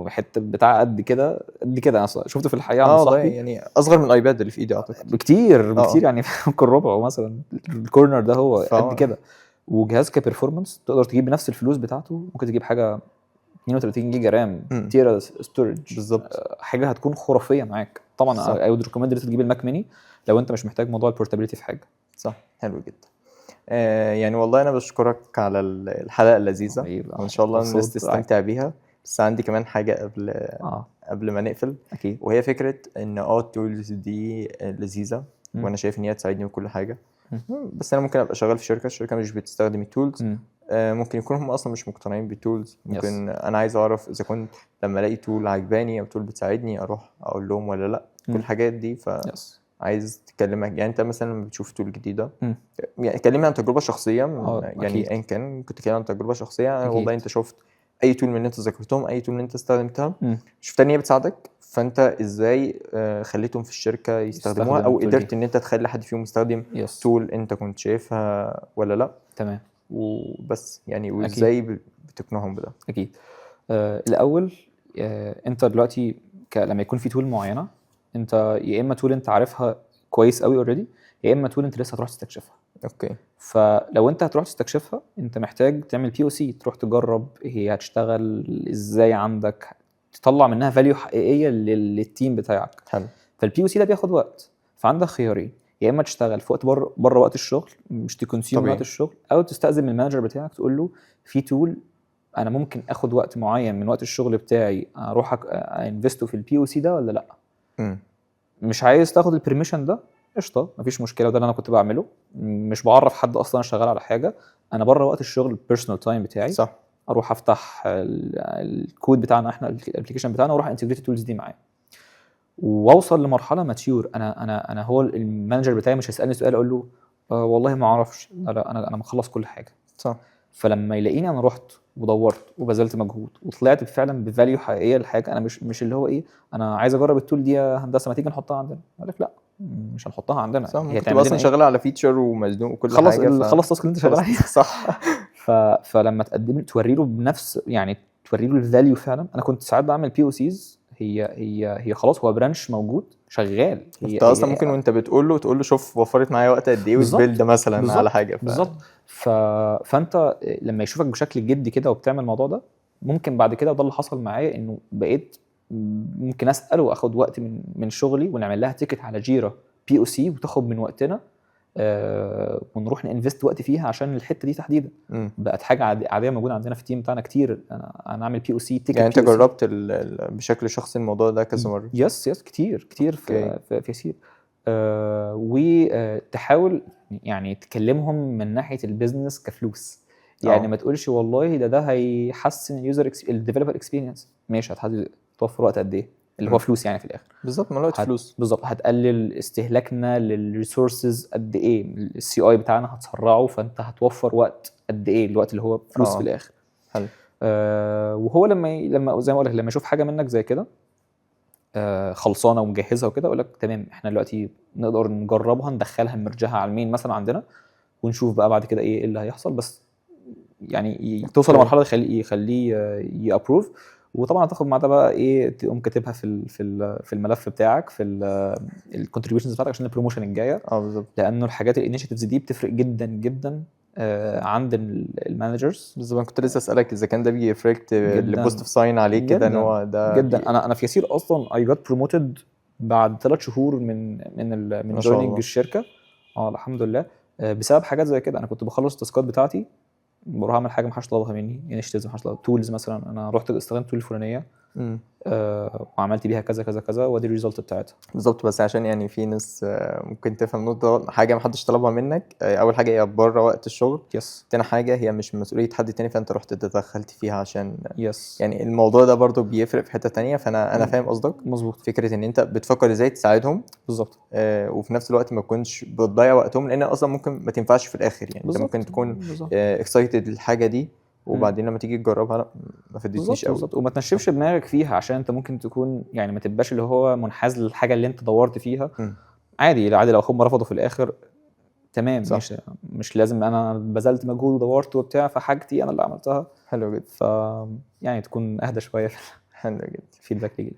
حته بتاع قد كده انا شفته في الحقيقه عند صاحبي، يعني اصغر من الايباد اللي في ايدي اعتقد بكتير يعني ممكن ربعه مثلا. الكورنر ده هو قد كده، وجهاز كبرفورمانس تقدر تجيب بنفس الفلوس بتاعته، ممكن تجيب حاجه 32 جيجا رام تيرا ستورج بالظبط، حاجه هتكون خرافيه معاك. طبعا اي وود ريكومند ان انت تجيب الماك ميني لو انت مش محتاج موضوع البورتابيلتي في حاجه. صح. حلو جدا. يعني والله انا بشكرك على الحلقه اللذيذه، وان شاء الله الناس تستمتع بيها. بس عندي كمان حاجه قبل ما نقفل اكيد، وهي فكره ان التولز دي لذيذه وانا شايف ان هي تساعدني وكل حاجه. بس انا ممكن ابقى شغال في الشركه مش بتستخدم التولز. ممكن يكون هم اصلا مش مقتنعين بالتولز. ممكن انا عايز اعرف اذا كنت لما الاقي تول عجباني او تول بتساعدني اروح اقول لهم ولا لا. كل الحاجات دي عايز تكلمك يعني. انت مثلا لما بتشوف تول جديده يعني كلمني عن تجربه شخصيه يعني ايا كان كنت تكلم عن تجربه شخصيه. والله انت شفت اي تول من اللي انت ذكرتهم، اي تول من اللي انت استخدمتها، شفتها ان هي بتساعدك، فانت ازاي خليتهم في الشركه يستخدموها، او قدرت ان انت تخلي حد فيهم يستخدم تول انت كنت شايفها ولا لا. تمام. وبس يعني وازاي بتقنعهم بده. اكيد. الاول انت دلوقتي لما يكون في تول معينه، انت يا اما تول انت عارفها كويس قوي اوريدي، يا اما تول انت لسه هتروح تستكشفها. اوكي. فلو انت هتروح تستكشفها انت محتاج تعمل بي او سي، تروح تجرب هي هتشتغل ازاي عندك، تطلع منها فاليو حقيقيه للتيم بتاعك. حلو. فالبي او سي ده بياخد وقت. فعندك خيارين، يا اما تشتغل في وقت بره وقت الشغل مش تكونسيوم طبيعي. وقت الشغل، او تستأذن من المانجر بتاعك تقول له في تول انا ممكن اخد وقت معين من وقت الشغل بتاعي اروح انفستو في البي او سي ده ولا لا. مش عايز تاخد البرميشن ده قشطه مفيش مشكله، وده اللي انا كنت بعمله. مش بعرف حد اصلا شغال على حاجه، انا بره وقت الشغل البيرسونال تايم بتاعي صح. اروح افتح الكود بتاعنا احنا الابلكيشن بتاعنا واروح انتجريت التولز دي معايا واوصل لمرحله ماتيور. انا هو المانجر بتاعي مش هيسالني سؤال اقول له والله ما اعرفش، لا انا مخلص كل حاجه. صح. فلما يلاقيني انا رحت ودورت وبذلت مجهود وطلعت فعلا بفاليو حقيقيه للحاجه، انا مش اللي هو ايه انا عايز اجرب التول دي يا هندسه ما تيجي نحطها عندنا، اقول لك لا مش هنحطها عندنا. صح. ممكن تبقى اصلا شغال على فيتشر ومزنوق وكل خلص حاجه خلص التاسك اللي انت شغال عليه. صح. فلما تقدم توري له بنفس يعني توري له الفاليو فعلا. انا كنت ساعات بعمل بي او سيز هي خلاص هو برانش موجود شغال. انت اصلا ممكن وانت بتقول له شوف وفرت معايا وقت قد ايه وتبيلد مثلا بالزبط. على حاجه بالظبط. فانت لما يشوفك بشكل جدي كده وبتعمل الموضوع ده ممكن بعد كده، وده اللي حصل معايا، انه بقيت ممكن اسال واخد وقت من شغلي ونعمل لها تيكت على جيرا بي او سي وتاخد من وقتنا ونروح ننفست وقت فيها عشان الحته دي تحديدا. بقت حاجه عاديه موجوده عندنا في التيم بتاعنا كتير. انا اعمل بي او سي تيكت. يعني انت جربت بشكل شخصي الموضوع ده كذا مره؟ يس كتير في يسير. وتحاول يعني تكلمهم من ناحيه البيزنس كفلوس. يعني ما تقولش والله ده هيحسن اليوزر الديفلوبر اكسبيرينس. ماشي هتوفر وقت قد ايه اللي هو فلوس يعني في الاخر. بالظبط ما الوقت فلوس. بالظبط. هتقلل استهلاكنا للريسورسز قد ايه، السي اي بتاعنا هتسرعه فانت هتوفر وقت قد ايه، الوقت اللي هو فلوس في الاخر. حلو. وهو لما زي ما اقول لك لما يشوف حاجه منك زي كده خلصانه ومجهزها وكده اقول لك تمام احنا دلوقتي نقدر نجربها ندخلها نرجعها على المين مثلا عندنا ونشوف بقى بعد كده ايه اللي هيحصل. بس يعني توصل لمرحله يخليه يابروف. وطبعا هتاخد مع ده بقى ايه تقوم كاتبها في الملف بتاعك في الكونتريبيوشنز بتاعتك عشان البروموشن الجايه. بالظبط. لانه الحاجات الانيشيتيفز دي بتفرق جدا جدا عند المانجرز. بالظبط. انا كنت لسه اسالك اذا كان ده بيفرقت البوزيتيف ساين عليه كده ان هو ده جدا. انا في يسير اصلا اي جت بروموتد بعد 3 شهور من جويننج الشركه. الحمد لله بسبب حاجات زي كده. انا كنت بخلص التاسكات بتاعتي بروح اعمل حاجه ما حدش طلبها مني، انيشيتيفز ما حدش طلبها، تولز مثلا انا رحت استخدمت تول الفلانيه وعملت بيها كذا كذا كذا ودي الريزلت بتاعتها. بالظبط. بس عشان يعني في ناس ممكن تفهم نقطه حاجه ما حدش طلبها منك. اول حاجه هي بره وقت الشغل. تاني حاجه هي مش مسؤوليه حد تاني فانت رحت تدخلت فيها عشان يعني الموضوع ده برضو بيفرق في حته تانية. فانا فاهم قصدك. مظبوط. فكره ان انت بتفكر ازاي تساعدهم. بالظبط. وفي نفس الوقت ما تكونش بتضيع وقتهم لان اصلا ممكن ما تنفعش في الاخر. يعني انت ممكن تكون اكسايتد الحاجه دي وبعدين لما تيجي تجربها لا ما فادتنيش قوي. بالظبط. وما تنشفش دماغك فيها عشان انت ممكن تكون يعني ما تبقاش اللي هو منحاز للحاجه اللي انت دورت فيها. عادي لو هم رفضوا في الاخر تمام. مش لازم انا بذلت مجهود ودورت وبتاع فحاجتي انا اللي عملتها. حلو جدا. يعني تكون اهدى شويه. حلو جدا. فيدباك ليك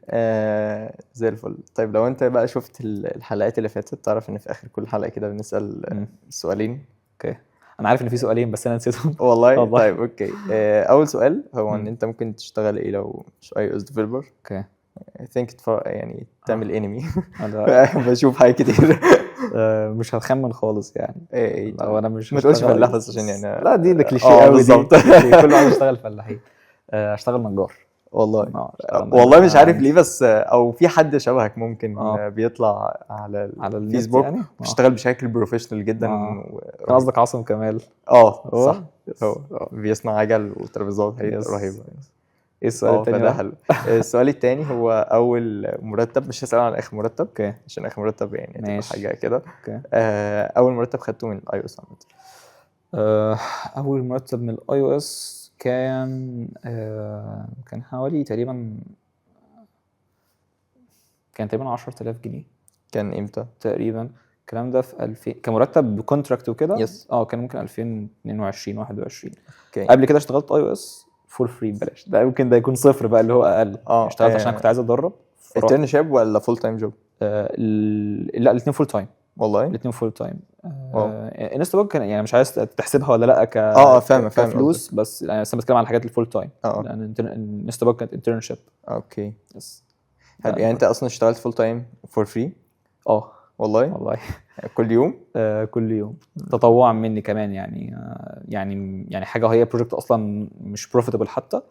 زي الفل. طيب لو انت بقى شفت الحلقات اللي فاتت تعرف ان في اخر كل حلقه كده بنسال سؤالين. اوكي. انا عارف ان في سؤالين بس انا نسيتهم. والله. طيب اوكي. اول سؤال هو ان انت ممكن تشتغل ايه لو مش iOS developer. اوكي. I think يعني تعمل انمي. بشوف حاجات كتير. مش هتخمن خالص يعني. لو انا مش ما تقولش فلاح بس عشان يعني لا دي كليشيه قوي. بالظبط. كل واحد يشتغل فلاحين. اشتغل نجار. والله مش عارف ليه بس او في حد شبهك ممكن بيطلع على الفيسبوك يعني بيشتغل بشكل بروفيشنال جدا. قصدك عاصم كمال؟ صح. هو بيصنع عجل وترابيزات رهيبه. ايه السؤال الثاني؟ ده حلو. السؤال الثاني هو اول مرتب. مش هسأل عن اخر مرتب عشان اخر مرتب يعني تبقى حاجه كده. اول مرتب خدته من اي او اس عملت. اول مرتب من الاي او اس كان حوالي تقريبا 10,000 جنيه. كان امتى تقريبا الكلام ده؟ في 2000 كمرتب بكونتراكت وكده. كان ممكن 2022 21. قبل كده اشتغلت اي او اس فور فري ببلاش. ده ممكن ده يكون صفر بقى اللي هو اقل. اشتغلت عشان كنت عايز اتدرب. انترنشيب ولا فول تايم جوب؟ لا الاثنين فول تايم. والله الاثنين فول تايم. انستبوك كان يعني مش عايز تحسبها ولا لا فاهم فلوس بس يعني انا بتكلم على الحاجات الفول تايم. لان انستبوك كانت انترنشيب. اوكي. يعني انت اصلا اشتغلت فول تايم فور فري؟ والله كل يوم. كل يوم تطوعا مني كمان يعني. يعني حاجه هي بروجكت اصلا مش بروفيتبل حتى،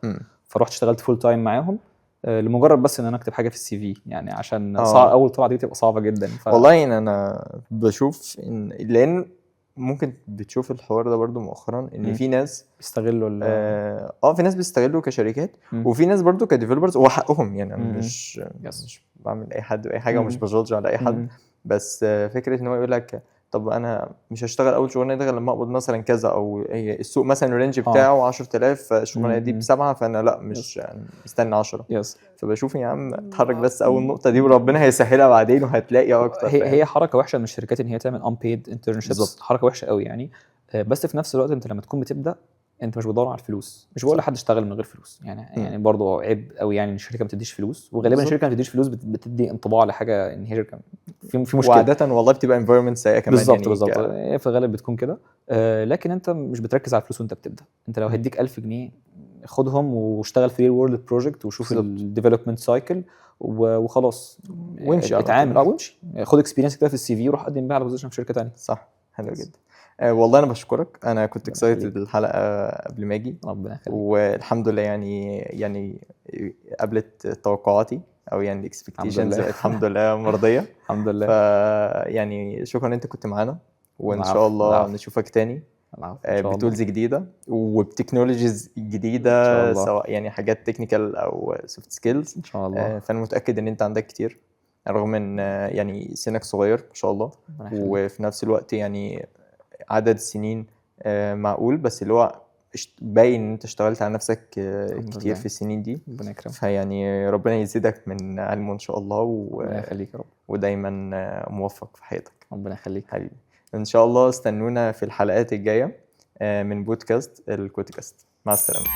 فرحت اشتغلت فول تايم معاهم لمجرد بس ان انا اكتب حاجه في السي في، يعني عشان اول طلعه دي تبقى صعبه جدا. والله يعني انا بشوف ان لان ممكن بتشوف الحوار ده برضو مؤخرا ان في ناس بيستغلوا في ناس بيستغلوا كشركات، وفي ناس برضو كديفلوبرز، وحقهم يعني. انا مش بعمل اي حد اي حاجه ومش بجادج على اي حد، بس فكره ان هو يقول لك طب انا مش هشتغل اول شغلانه دي غير لما اقبض مثلا كذا، او هي السوق مثلا الرينج بتاعه 10000، الشغلانه دي ب7، فانا لا مش يعني مستني 10. فبشوف يا عم اتحرك بس اول نقطه دي وربنا هيسهلها بعدين وهتلاقي اكتر. هي حركه وحشه من الشركات ان هي تعمل unpaid internships، حركه وحشه قوي يعني. بس في نفس الوقت انت لما تكون بتبدا انت مش بتدور على الفلوس، مش بقول لحد اشتغل من غير فلوس يعني برضه عيب قوي يعني الشركه ما بتديش فلوس، وغالبا الشركه ما بتديش فلوس بتدي انطباع لحاجه ان هي شركه في مشكله، وعاده والله بتبقى environment سيئه كمان بالظبط في الغالب بتكون كده. لكن انت مش بتركز على الفلوس وانت بتبدا. انت لو هديك 1000 جنيه خدهم واشتغل في ريل وورلد بروجكت وشوف الديفلوبمنت سايكل وخلاص وامشي اتعامل وامشي، خد اكسبيرينس كده في السي في وروح قدم بيها على بوزيشن في شركه ثانيه. صح، حلو جدا. والله انا بشكرك، انا كنت اكسايتد الحلقه قبل ما اجي، ربنا يخليك، والحمد لله يعني قبلت توقعاتي او يعني الاكسبكتيشنز الحمد لله مرضيه. الحمد لله. يعني شكرا ان انت كنت معانا، وان شاء الله نشوفك تاني بتولز جديده وبتكنولوجيز جديده، سواء يعني حاجات تكنيكال او سوفت سكيلز ان شاء الله. فانا متاكد ان انت عندك كتير رغم ان يعني سنك صغير ما شاء الله، وفي نفس الوقت يعني عدد السنين معقول، بس اللي هو باين ان انت اشتغلت على نفسك كتير في السنين دي. ربنا يكرمك. فيعني ربنا يزيدك من علمه ان شاء الله، ربنا يخليك يا رب، ودايما موفق في حياتك. ربنا يخليك حبيبي. ان شاء الله استنونا في الحلقات الجايه من بودكاست الكودكاست. مع السلامه.